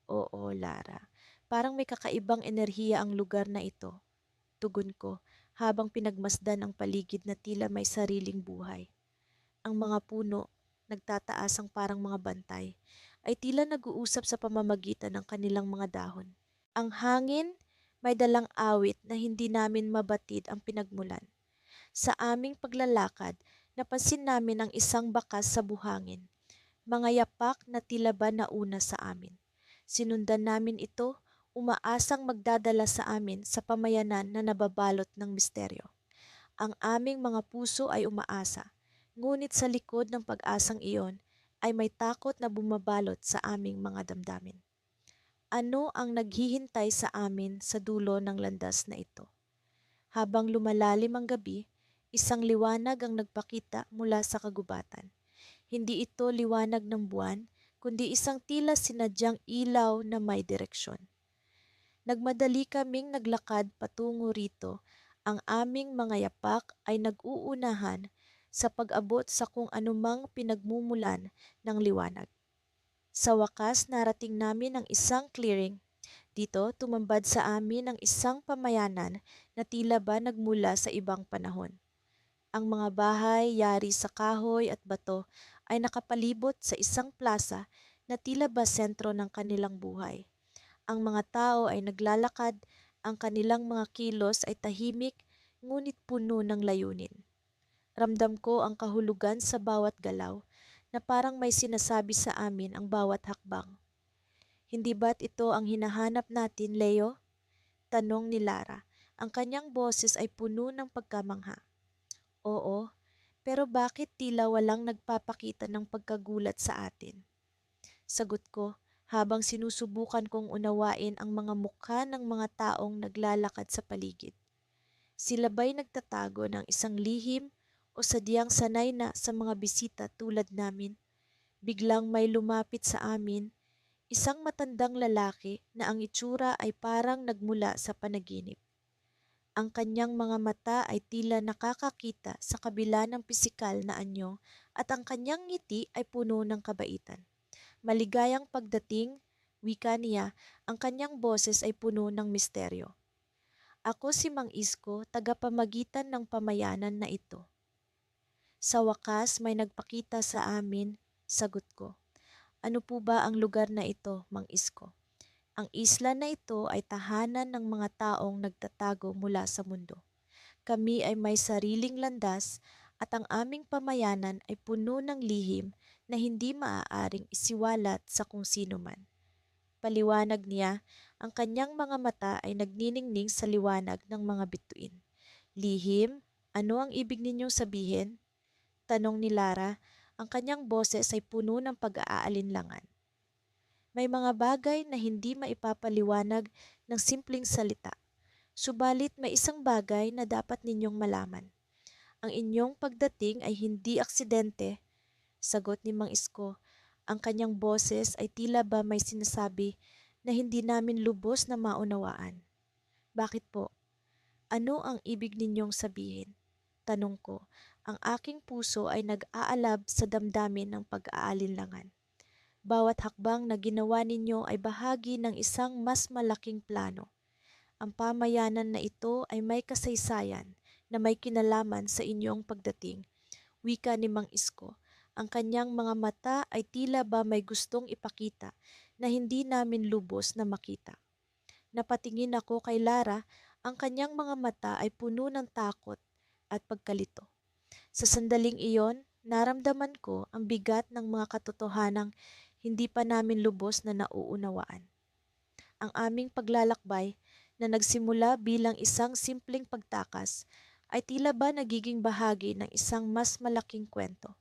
Oo, Lara. Parang may kakaibang enerhiya ang lugar na ito. Tugon ko habang pinagmasdan ang paligid na tila may sariling buhay. Ang mga puno, nagtataas ang parang mga bantay, ay tila nag-uusap sa pamamagitan ng kanilang mga dahon. Ang hangin, may dalang awit na hindi namin mabatid ang pinagmulan. Sa aming paglalakad, napansin namin ang isang bakas sa buhangin. Mga yapak na tila ba nauna sa amin. Sinundan namin ito, umaasang magdadala sa amin sa pamayanan na nababalot ng misteryo. Ang aming mga puso ay umaasa, ngunit sa likod ng pag-asang iyon ay may takot na bumabalot sa aming mga damdamin. Ano ang naghihintay sa amin sa dulo ng landas na ito? Habang lumalalim ang gabi, isang liwanag ang nagpakita mula sa kagubatan. Hindi ito liwanag ng buwan, kundi isang tila sinadyang ilaw na may direksyon. Nagmadali kaming naglakad patungo rito. Ang aming mga yapak ay nag-uunahan sa pag-abot sa kung anumang pinagmumulan ng liwanag. Sa wakas, narating namin ang isang clearing. Dito, tumambad sa amin ang isang pamayanan na tila ba nagmula sa ibang panahon. Ang mga bahay, yari sa kahoy at bato, ay nakapalibot sa isang plaza na tila ba sentro ng kanilang buhay. Ang mga tao ay naglalakad, ang kanilang mga kilos ay tahimik, ngunit puno ng layunin. Ramdam ko ang kahulugan sa bawat galaw, na parang may sinasabi sa amin ang bawat hakbang. Hindi ba't ito ang hinahanap natin, Leo? Tanong ni Lara. Ang kanyang boses ay puno ng pagkamangha. Oo, pero bakit tila walang nagpapakita ng pagkagulat sa atin? Sagot ko habang sinusubukan kong unawain ang mga mukha ng mga taong naglalakad sa paligid. Sila ba'y nagtatago ng isang lihim o sadyang sanay na sa mga bisita tulad namin? Biglang may lumapit sa amin, isang matandang lalaki na ang itsura ay parang nagmula sa panaginip. Ang kanyang mga mata ay tila nakakakita sa kabila ng pisikal na anyo at ang kanyang ngiti ay puno ng kabaitan. Maligayang pagdating, wika niya, ang kanyang boses ay puno ng misteryo. Ako si Mang Isko, tagapamagitan ng pamayanan na ito. Sa wakas may nagpakita sa amin, sagot ko. Ano po ba ang lugar na ito, Mang Isko? Ang isla na ito ay tahanan ng mga taong nagtatago mula sa mundo. Kami ay may sariling landas at ang aming pamayanan ay puno ng lihim na hindi maaaring isiwalat sa kung sino man. Paliwanag niya, ang kanyang mga mata ay nagniningning sa liwanag ng mga bituin. Lihim? Ano ang ibig ninyong sabihin? Tanong ni Lara, ang kanyang boses ay puno ng pag-aalinlangan. May mga bagay na hindi maipapaliwanag ng simpleng salita. Subalit may isang bagay na dapat ninyong malaman. Ang inyong pagdating ay hindi aksidente, sagot ni Mang Isko. Ang kanyang boses ay tila ba may sinasabi na hindi namin lubos na maunawaan. Bakit po? Ano ang ibig ninyong sabihin? Tanong ko. Ang aking puso ay nag-aalab sa damdamin ng pag-aalinlangan. Bawat hakbang na ginawa ninyo ay bahagi ng isang mas malaking plano. Ang pamayanan na ito ay may kasaysayan na may kinalaman sa inyong pagdating. Wika ni Mang Isko. Ang kanyang mga mata ay tila ba may gustong ipakita na hindi namin lubos na makita. Napatingin ako kay Lara, ang kanyang mga mata ay puno ng takot at pagkalito. Sa sandaling iyon, naramdaman ko ang bigat ng mga katotohanang hindi pa namin lubos na nauunawaan. Ang aming paglalakbay na nagsimula bilang isang simpleng pagtakas ay tila ba nagiging bahagi ng isang mas malaking kwento.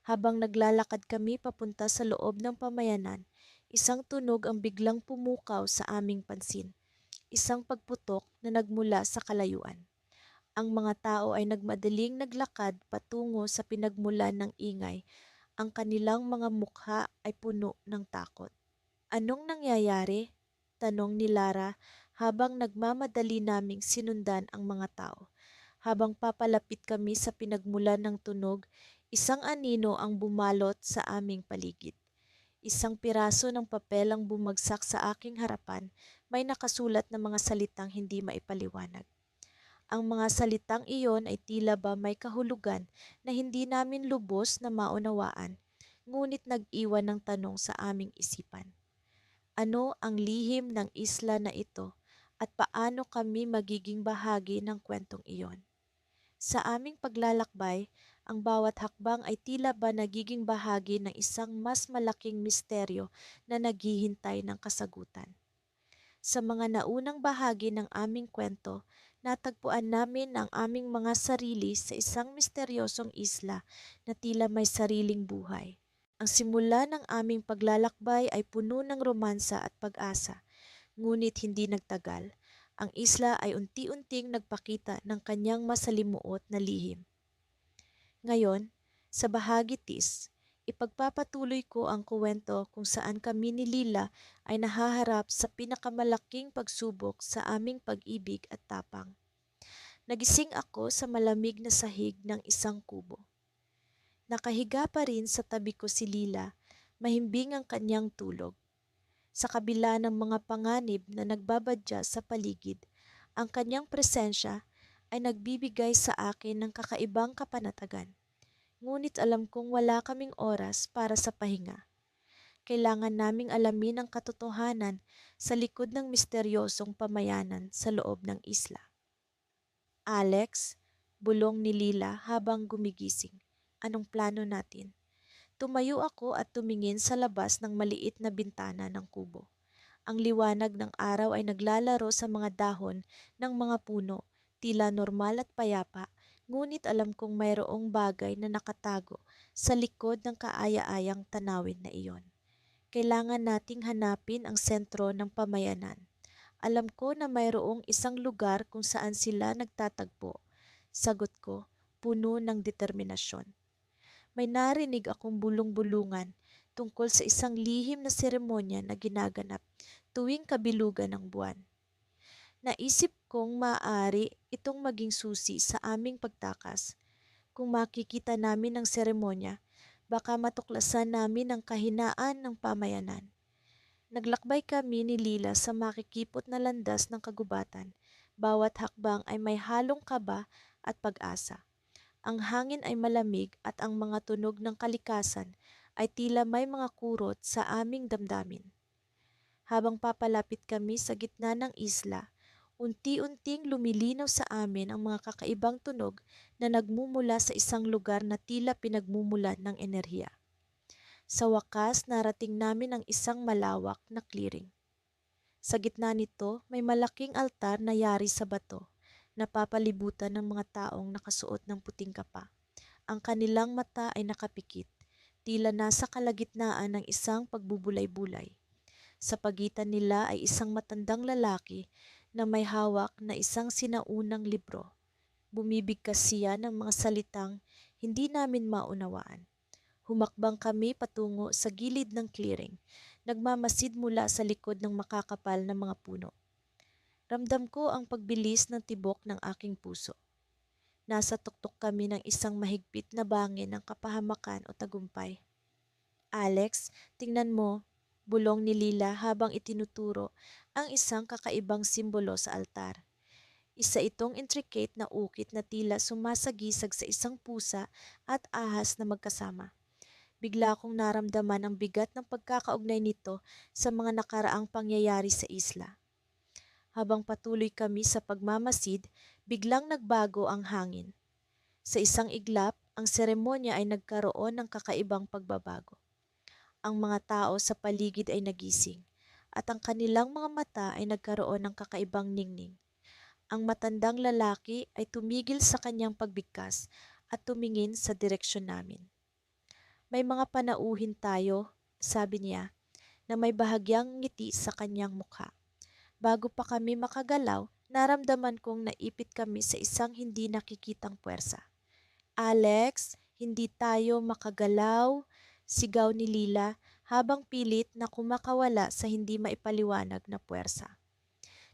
Habang naglalakad kami papunta sa loob ng pamayanan, isang tunog ang biglang pumukaw sa aming pansin. Isang pagputok na nagmula sa kalayuan. Ang mga tao ay nagmadaling naglakad patungo sa pinagmulan ng ingay. Ang kanilang mga mukha ay puno ng takot. Anong nangyayari? Tanong ni Lara habang nagmamadali naming sinundan ang mga tao. Habang papalapit kami sa pinagmulan ng tunog, isang anino ang bumalot sa aming paligid. Isang piraso ng papel ang bumagsak sa aking harapan, may nakasulat na mga salitang hindi maipaliwanag. Ang mga salitang iyon ay tila ba may kahulugan na hindi namin lubos na maunawaan, ngunit nag-iwan ng tanong sa aming isipan. Ano ang lihim ng isla na ito at paano kami magiging bahagi ng kwentong iyon? Sa aming paglalakbay, ang bawat hakbang ay tila ba nagiging bahagi ng isang mas malaking misteryo na naghihintay ng kasagutan. Sa mga naunang bahagi ng aming kwento, natagpuan namin ang aming mga sarili sa isang misteryosong isla na tila may sariling buhay. Ang simula ng aming paglalakbay ay puno ng romansa at pag-asa, ngunit hindi nagtagal. Ang isla ay unti-unting nagpakita ng kanyang masalimuot na lihim. Ngayon, sa bahagi tis, ipagpapatuloy ko ang kuwento kung saan kami ni Lila ay nahaharap sa pinakamalaking pagsubok sa aming pag-ibig at tapang. Nagising ako sa malamig na sahig ng isang kubo. Nakahiga pa rin sa tabi ko si Lila, mahimbing ang kanyang tulog. Sa kabila ng mga panganib na nagbabadya sa paligid, ang kanyang presensya ay nagbibigay sa akin ng kakaibang kapanatagan. Ngunit alam kong wala kaming oras para sa pahinga. Kailangan naming alamin ang katotohanan sa likod ng misteryosong pamayanan sa loob ng isla. Alex, bulong ni Lila habang gumigising. Anong plano natin? Tumayo ako at tumingin sa labas ng maliit na bintana ng kubo. Ang liwanag ng araw ay naglalaro sa mga dahon ng mga puno, tila normal at payapa, ngunit alam kong mayroong bagay na nakatago sa likod ng kaaya-ayang tanawin na iyon. Kailangan nating hanapin ang sentro ng pamayanan. Alam ko na mayroong isang lugar kung saan sila nagtatagpo. Sagot ko, puno ng determinasyon. May narinig akong bulong-bulungan tungkol sa isang lihim na seremonya na ginaganap tuwing kabilugan ng buwan. Naisip kong maaari itong maging susi sa aming pagtakas. Kung makikita namin ang seremonya, baka matuklasan namin ang kahinaan ng pamayanan. Naglakbay kami ni Lila sa makikipot na landas ng kagubatan. Bawat hakbang ay may halong kaba at pag-asa. Ang hangin ay malamig at ang mga tunog ng kalikasan ay tila may mga kurot sa aming damdamin. Habang papalapit kami sa gitna ng isla, unti-unting lumilinaw sa amin ang mga kakaibang tunog na nagmumula sa isang lugar na tila pinagmumulan ng enerhiya. Sa wakas, narating namin ang isang malawak na clearing. Sa gitna nito, may malaking altar na yari sa bato, napapalibutan ng mga taong nakasuot ng puting kapa. Ang kanilang mata ay nakapikit, tila nasa kalagitnaan ng isang pagbubulay-bulay. Sa pagitan nila ay isang matandang lalaki na may hawak na isang sinaunang libro. Bumibigkas siya ng mga salitang hindi namin maunawaan. Humakbang kami patungo sa gilid ng clearing, nagmamasid mula sa likod ng makakapal na mga puno. Ramdam ko ang pagbilis ng tibok ng aking puso. Nasa tuktok kami ng isang mahigpit na bangin ng kapahamakan o tagumpay. Alex, tingnan mo, bulong ni Lila habang itinuturo ang isang kakaibang simbolo sa altar. Isa itong intricate na ukit na tila sumasagisag sa isang pusa at ahas na magkasama. Bigla akong naramdaman ang bigat ng pagkakaugnay nito sa mga nakaraang pangyayari sa isla. Habang patuloy kami sa pagmamasid, biglang nagbago ang hangin. Sa isang iglap, ang seremonya ay nagkaroon ng kakaibang pagbabago. Ang mga tao sa paligid ay nagising, at ang kanilang mga mata ay nagkaroon ng kakaibang ningning. Ang matandang lalaki ay tumigil sa kanyang pagbigkas at tumingin sa direksyon namin. May mga panauhin tayo, sabi niya, na may bahagyang ngiti sa kanyang mukha. Bago pa kami makagalaw, naramdaman kong naipit kami sa isang hindi nakikitang puwersa. Alex, hindi tayo makagalaw, sigaw ni Lila habang pilit na kumakawala sa hindi maipaliwanag na puwersa.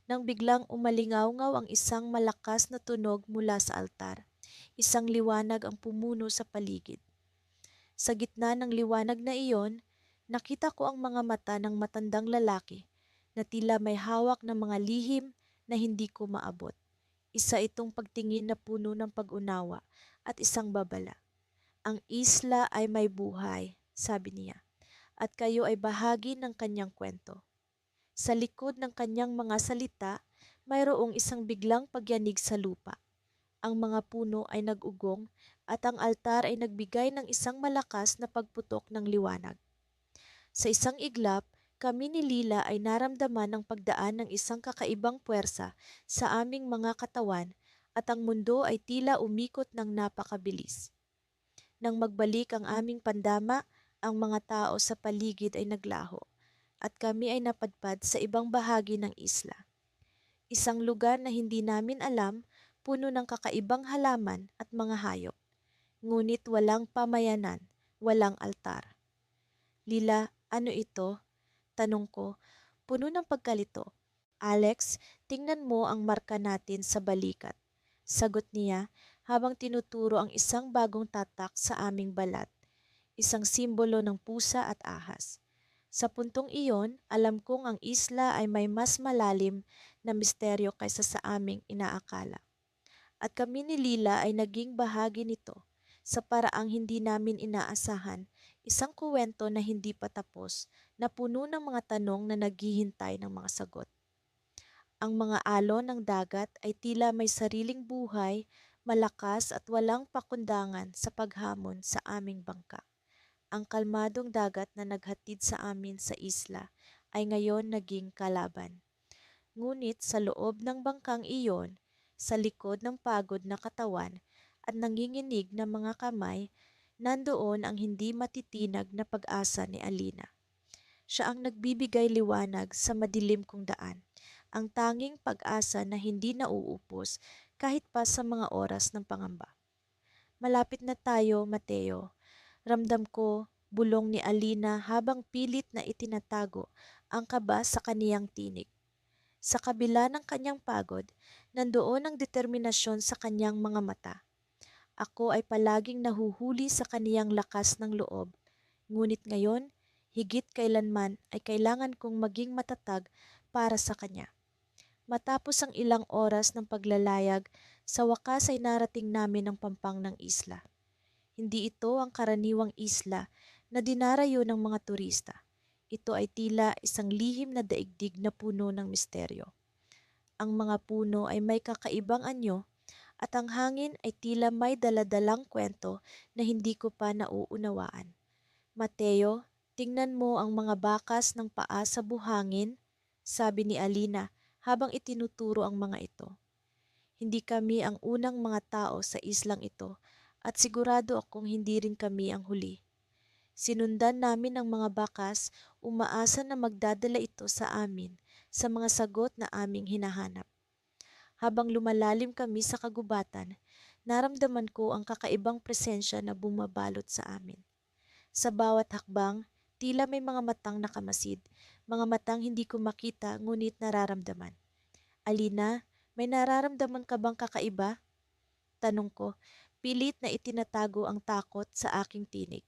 Nang biglang umalingaw-ngaw ang isang malakas na tunog mula sa altar, isang liwanag ang pumuno sa paligid. Sa gitna ng liwanag na iyon, nakita ko ang mga mata ng matandang lalaki na tila may hawak ng mga lihim na hindi ko maabot. Isa itong pagtingin na puno ng pag-unawa at isang babala. Ang isla ay may buhay, sabi niya, at kayo ay bahagi ng kanyang kwento. Sa likod ng kanyang mga salita, mayroong isang biglang pagyanig sa lupa. Ang mga puno ay nag-ugong at ang altar ay nagbigay ng isang malakas na pagputok ng liwanag. Sa isang iglap, kami ni Lila ay naramdaman ang pagdaan ng isang kakaibang puwersa sa aming mga katawan at ang mundo ay tila umikot ng napakabilis. Nang magbalik ang aming pandama, ang mga tao sa paligid ay naglaho at kami ay napadpad sa ibang bahagi ng isla. Isang lugar na hindi namin alam, puno ng kakaibang halaman at mga hayop. Ngunit walang pamayanan, walang altar. Lila, ano ito? Tanong ko, puno ng pagkalito. Alex, tingnan mo ang marka natin sa balikat. Sagot niya habang tinuturo ang isang bagong tatak sa aming balat. Isang simbolo ng pusa at ahas. Sa puntong iyon, alam kong ang isla ay may mas malalim na misteryo kaysa sa aming inaakala. At kami ni Lila ay naging bahagi nito sa paraang hindi namin inaasahan, isang kuwento na hindi pa tapos na puno ng mga tanong na naghihintay ng mga sagot. Ang mga alon ng dagat ay tila may sariling buhay, malakas at walang pakundangan sa paghamon sa aming bangka. Ang kalmadong dagat na naghatid sa amin sa isla ay ngayon naging kalaban. Ngunit sa loob ng bangkang iyon, sa likod ng pagod na katawan at nanginginig na mga kamay, nandoon ang hindi matitinag na pag-asa ni Alina. Siya ang nagbibigay liwanag sa madilim kong daan, ang tanging pag-asa na hindi nauupos kahit pa sa mga oras ng pangamba. Malapit na tayo, Mateo. Ramdam ko, bulong ni Alina habang pilit na itinatago ang kaba sa kaniyang tinig. Sa kabila ng kanyang pagod, nandoon ang determinasyon sa kanyang mga mata. Ako ay palaging nahuhuli sa kaniyang lakas ng loob. Ngunit ngayon, higit kailanman ay kailangan kong maging matatag para sa kanya. Matapos ang ilang oras ng paglalayag, sa wakas ay narating namin ang pampang ng isla. Hindi ito ang karaniwang isla na dinarayo ng mga turista. Ito ay tila isang lihim na daigdig na puno ng misteryo. Ang mga puno ay may kakaibang anyo at ang hangin ay tila may daladalang kwento na hindi ko pa nauunawaan. Mateo, tingnan mo ang mga bakas ng paa sa buhangin, sabi ni Alina habang itinuturo ang mga ito. Hindi kami ang unang mga tao sa islang ito at sigurado akong hindi rin kami ang huli. Sinundan namin ang mga bakas, umaasa na magdadala ito sa amin sa mga sagot na aming hinahanap. Habang lumalalim kami sa kagubatan, naramdaman ko ang kakaibang presensya na bumabalot sa amin. Sa bawat hakbang, tila may mga matang nakamasid, mga matang hindi ko makita ngunit nararamdaman. Alina, may nararamdaman ka bang kakaiba? Tanong ko, pilit na itinatago ang takot sa aking tinig.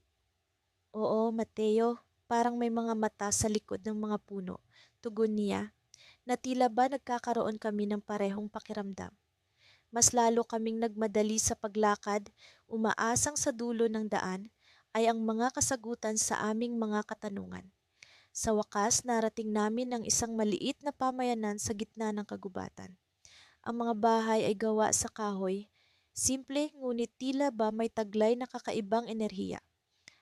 Oo, Mateo, parang may mga mata sa likod ng mga puno. Tugon niya, na tila ba nagkakaroon kami ng parehong pakiramdam. Mas lalo kaming nagmadali sa paglakad, umaasang sa dulo ng daan ay ang mga kasagutan sa aming mga katanungan. Sa wakas, narating namin ang isang maliit na pamayanan sa gitna ng kagubatan. Ang mga bahay ay gawa sa kahoy, simple ngunit tila ba may taglay na kakaibang enerhiya.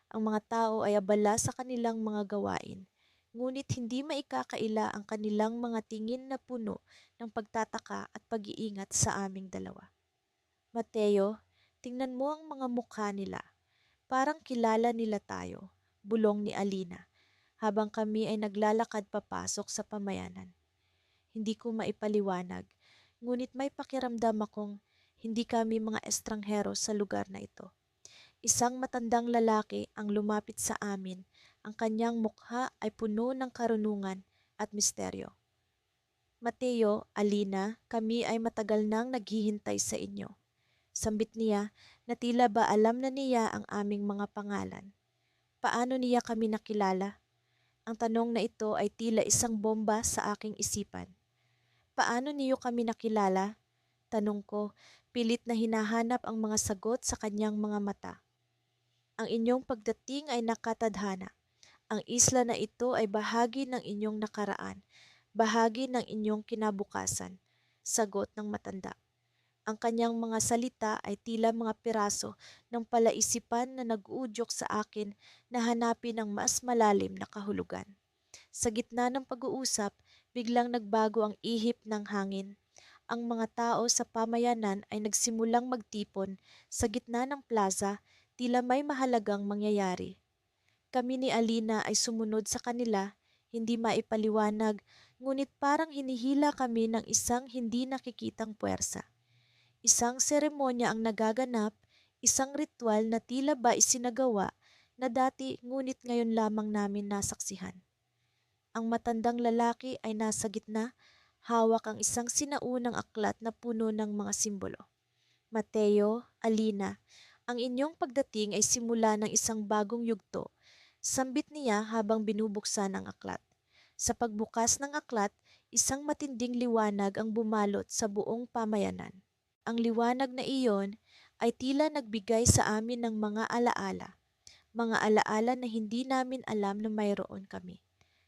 Ang mga tao ay abala sa kanilang mga gawain, ngunit hindi maikakaila ang kanilang mga tingin na puno ng pagtataka at pag-iingat sa aming dalawa. Mateo, tingnan mo ang mga mukha nila. Parang kilala nila tayo, bulong ni Alina, habang kami ay naglalakad papasok sa pamayanan. Hindi ko maipaliwanag, ngunit may pakiramdam akong hindi kami mga estranghero sa lugar na ito. Isang matandang lalaki ang lumapit sa amin. Ang kanyang mukha ay puno ng karunungan at misteryo. Mateo, Alina, kami ay matagal nang naghihintay sa inyo. Sambit niya na tila ba alam na niya ang aming mga pangalan. Paano niya kami nakilala? Ang tanong na ito ay tila isang bomba sa aking isipan. Paano niyo kami nakilala? Tanong ko, pilit na hinahanap ang mga sagot sa kanyang mga mata. Ang inyong pagdating ay nakatadhana. Ang isla na ito ay bahagi ng inyong nakaraan, bahagi ng inyong kinabukasan. Sagot ng matanda. Ang kanyang mga salita ay tila mga piraso ng palaisipan na nag-uudyok sa akin na hanapin ang mas malalim na kahulugan. Sa gitna ng pag-uusap, biglang nagbago ang ihip ng hangin. Ang mga tao sa pamayanan ay nagsimulang magtipon sa gitna ng plaza, tila may mahalagang mangyayari. Kami ni Alina ay sumunod sa kanila, hindi maipaliwanag, ngunit parang hinihila kami ng isang hindi nakikitang puwersa. Isang seremonya ang nagaganap, isang ritual na tila ba isinagawa na dati ngunit ngayon lamang namin nasaksihan. Ang matandang lalaki ay nasa gitna, hawak ang isang sinaunang aklat na puno ng mga simbolo. Mateo, Alina, ang inyong pagdating ay simula ng isang bagong yugto. Sambit niya habang binubuksan ang aklat. Sa pagbukas ng aklat, isang matinding liwanag ang bumalot sa buong pamayanan. Ang liwanag na iyon ay tila nagbigay sa amin ng mga alaala na hindi namin alam na mayroon kami.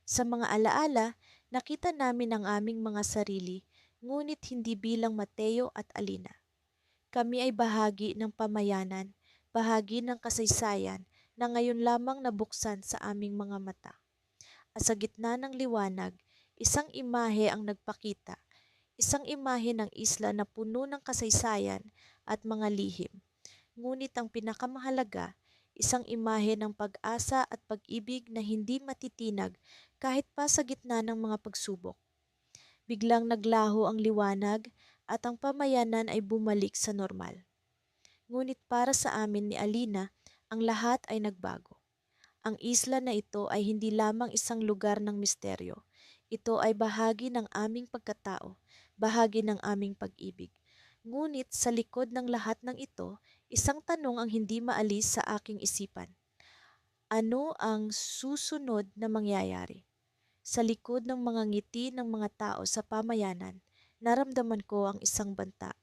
Sa mga alaala, nakita namin ang aming mga sarili, ngunit hindi bilang Mateo at Alina. Kami ay bahagi ng pamayanan, bahagi ng kasaysayan na ngayon lamang nabuksan sa aming mga mata. At sa gitna ng liwanag, isang imahe ang nagpakita, isang imahe ng isla na puno ng kasaysayan at mga lihim. Ngunit ang pinakamahalaga, isang imahe ng pag-asa at pag-ibig na hindi matitinag kahit pa sa gitna ng mga pagsubok. Biglang naglaho ang liwanag at ang pamayanan ay bumalik sa normal. Ngunit para sa amin ni Alina, ang lahat ay nagbago. Ang isla na ito ay hindi lamang isang lugar ng misteryo. Ito ay bahagi ng aming pagkatao, bahagi ng aming pag-ibig. Ngunit sa likod ng lahat ng ito, isang tanong ang hindi maalis sa aking isipan. Ano ang susunod na mangyayari? Sa likod ng mga ngiti ng mga tao sa pamayanan, naramdaman ko ang isang banta.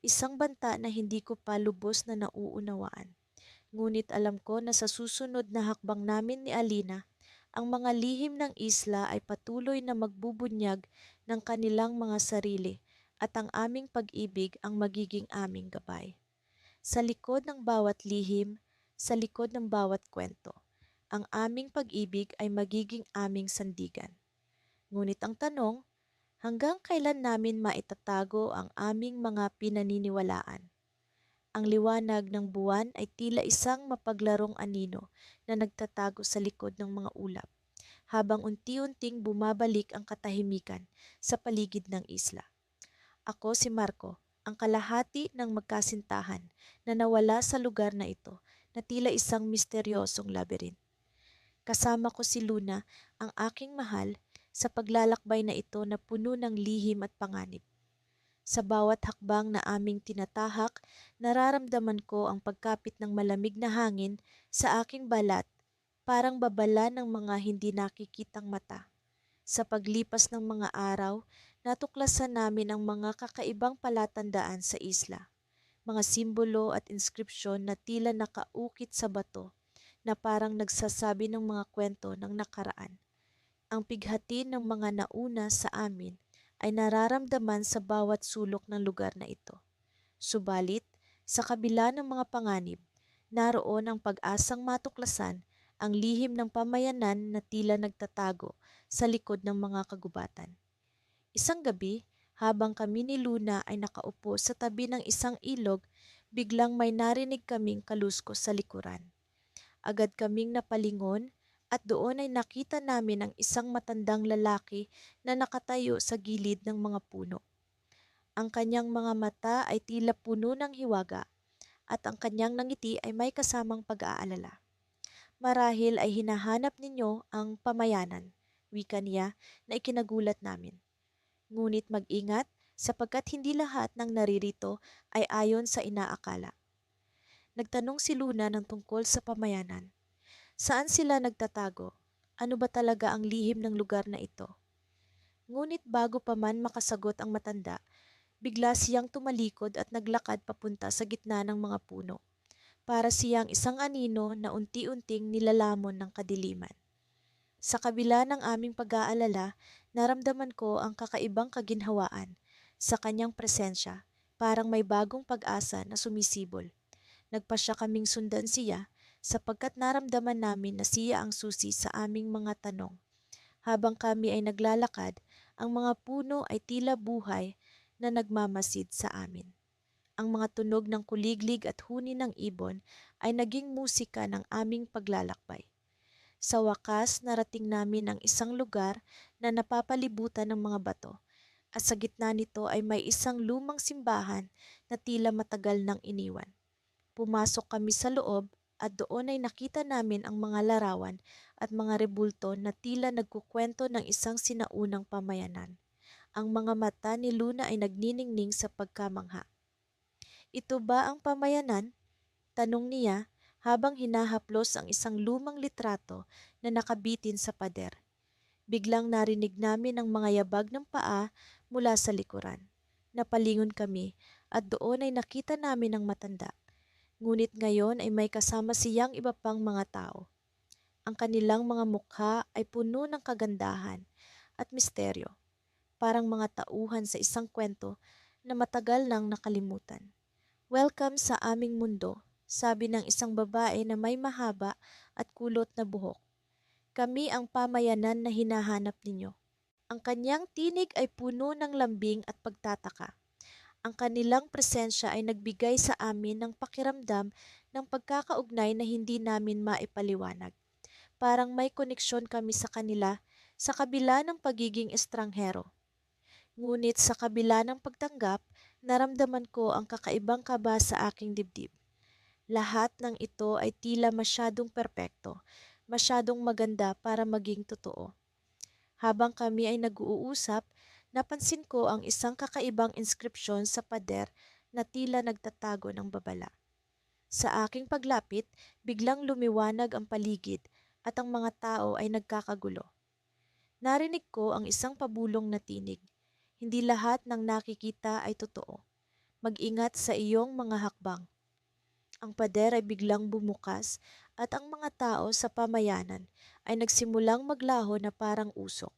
Isang banta na hindi ko pa lubos na nauunawaan. Ngunit alam ko na sa susunod na hakbang namin ni Alina, ang mga lihim ng isla ay patuloy na magbubunyag ng kanilang mga sarili at ang aming pag-ibig ang magiging aming gabay. Sa likod ng bawat lihim, sa likod ng bawat kwento, ang aming pag-ibig ay magiging aming sandigan. Ngunit ang tanong, hanggang kailan namin maitatago ang aming mga pinaniniwalaan? Ang liwanag ng buwan ay tila isang mapaglarong anino na nagtatago sa likod ng mga ulap, habang unti-unting bumabalik ang katahimikan sa paligid ng isla. Ako si Marco, ang kalahati ng magkasintahan na nawala sa lugar na ito na tila isang misteryosong labyrinth. Kasama ko si Luna, ang aking mahal, sa paglalakbay na ito na puno ng lihim at panganib. Sa bawat hakbang na aming tinatahak, nararamdaman ko ang pagkapit ng malamig na hangin sa aking balat, parang babala ng mga hindi nakikitang mata. Sa paglipas ng mga araw, natuklasan namin ang mga kakaibang palatandaan sa isla, mga simbolo at inskripsyon na tila nakaukit sa bato na parang nagsasabi ng mga kwento ng nakaraan. Ang pighati ng mga nauna sa amin ay nararamdaman sa bawat sulok ng lugar na ito. Subalit, sa kabila ng mga panganib, naroon ang pag-asang matuklasan ang lihim ng pamayanan na tila nagtatago sa likod ng mga kagubatan. Isang gabi, habang kami ni Luna ay nakaupo sa tabi ng isang ilog, biglang may narinig kaming kaluskos sa likuran. Agad kaming napalingon at doon ay nakita namin ang isang matandang lalaki na nakatayo sa gilid ng mga puno. Ang kanyang mga mata ay tila puno ng hiwaga at ang kanyang nangiti ay may kasamang pag-aalala. Marahil ay hinahanap ninyo ang pamayanan, wika niya na ikinagulat namin. Ngunit mag-ingat sapagkat hindi lahat ng naririto ay ayon sa inaakala. Nagtanong si Luna ng tungkol sa pamayanan. Saan sila nagtatago? Ano ba talaga ang lihim ng lugar na ito? Ngunit bago pa man makasagot ang matanda, bigla siyang tumalikod at naglakad papunta sa gitna ng mga puno. Para siyang isang anino na unti-unting nilalamon ng kadiliman. Sa kabila ng aming pag-aalala, naramdaman ko ang kakaibang kaginhawaan sa kanyang presensya, parang may bagong pag-asa na sumisibol. Nagpasya kaming sundan siya sapagkat naramdaman namin na siya ang susi sa aming mga tanong. Habang kami ay naglalakad, ang mga puno ay tila buhay na nagmamasid sa amin. Ang mga tunog ng kuliglig at huni ng ibon ay naging musika ng aming paglalakbay. Sa wakas, narating namin ang isang lugar na napapalibutan ng mga bato at sa gitna nito ay may isang lumang simbahan na tila matagal nang iniwan. Pumasok kami sa loob at doon ay nakita namin ang mga larawan at mga rebulto na tila nagkukwento ng isang sinaunang pamayanan. Ang mga mata ni Luna ay nagniningning sa pagkamangha. Ito ba ang pamayanan? Tanong niya habang hinahaplos ang isang lumang litrato na nakabitin sa pader. Biglang narinig namin ang mga yabag ng paa mula sa likuran. Napalingon kami at doon ay nakita namin ang matanda. Ngunit ngayon ay may kasama siyang iba pang mga tao. Ang kanilang mga mukha ay puno ng kagandahan at misteryo, parang mga tauhan sa isang kwento na matagal nang nakalimutan. Welcome sa aming mundo, sabi ng isang babae na may mahaba at kulot na buhok. Kami ang pamayanan na hinahanap ninyo. Ang kanyang tinig ay puno ng lambing at pagtataka. Ang kanilang presensya ay nagbigay sa amin ng pakiramdam ng pagkakaugnay na hindi namin maipaliwanag. Parang may koneksyon kami sa kanila sa kabila ng pagiging estranghero. Ngunit sa kabila ng pagtanggap, naramdaman ko ang kakaibang kaba sa aking dibdib. Lahat ng ito ay tila masyadong perpekto, masyadong maganda para maging totoo. Habang kami ay nag-uusap, napansin ko ang isang kakaibang inskripsyon sa pader na tila nagtatago ng babala. Sa aking paglapit, biglang lumiwanag ang paligid at ang mga tao ay nagkakagulo. Narinig ko ang isang pabulong na tinig. Hindi lahat ng nakikita ay totoo. Mag-ingat sa iyong mga hakbang. Ang pader ay biglang bumukas at ang mga tao sa pamayanan ay nagsimulang maglaho na parang usok.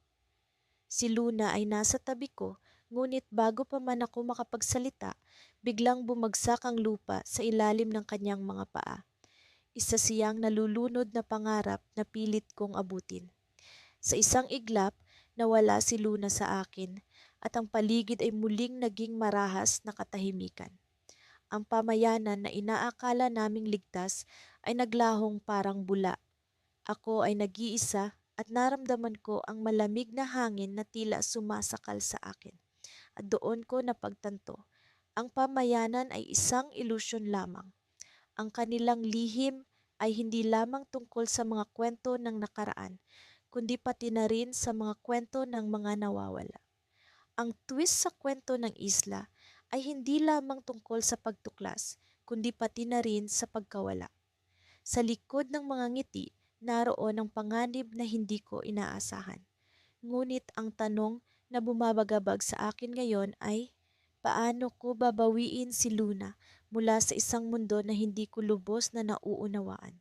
Si Luna ay nasa tabi ko, ngunit bago pa man ako makapagsalita, biglang bumagsak ang lupa sa ilalim ng kanyang mga paa. Isa siyang nalulunod na pangarap na pilit kong abutin. Sa isang iglap, nawala si Luna sa akin at ang paligid ay muling naging marahas na katahimikan. Ang pamayanan na inaakala naming ligtas ay naglahong parang bula. Ako ay nag-iisa at naramdaman ko ang malamig na hangin na tila sumasakal sa akin. At doon ko napagtanto, ang pamayanan ay isang ilusyon lamang. Ang kanilang lihim ay hindi lamang tungkol sa mga kwento ng nakaraan, kundi pati na rin sa mga kwento ng mga nawawala. Ang twist sa kwento ng isla ay hindi lamang tungkol sa pagtuklas, kundi pati na rin sa pagkawala. Sa likod ng mga ngiti, naroon ang panganib na hindi ko inaasahan. Ngunit ang tanong na bumabagabag sa akin ngayon ay, paano ko babawiin si Luna mula sa isang mundo na hindi ko lubos na nauunawaan?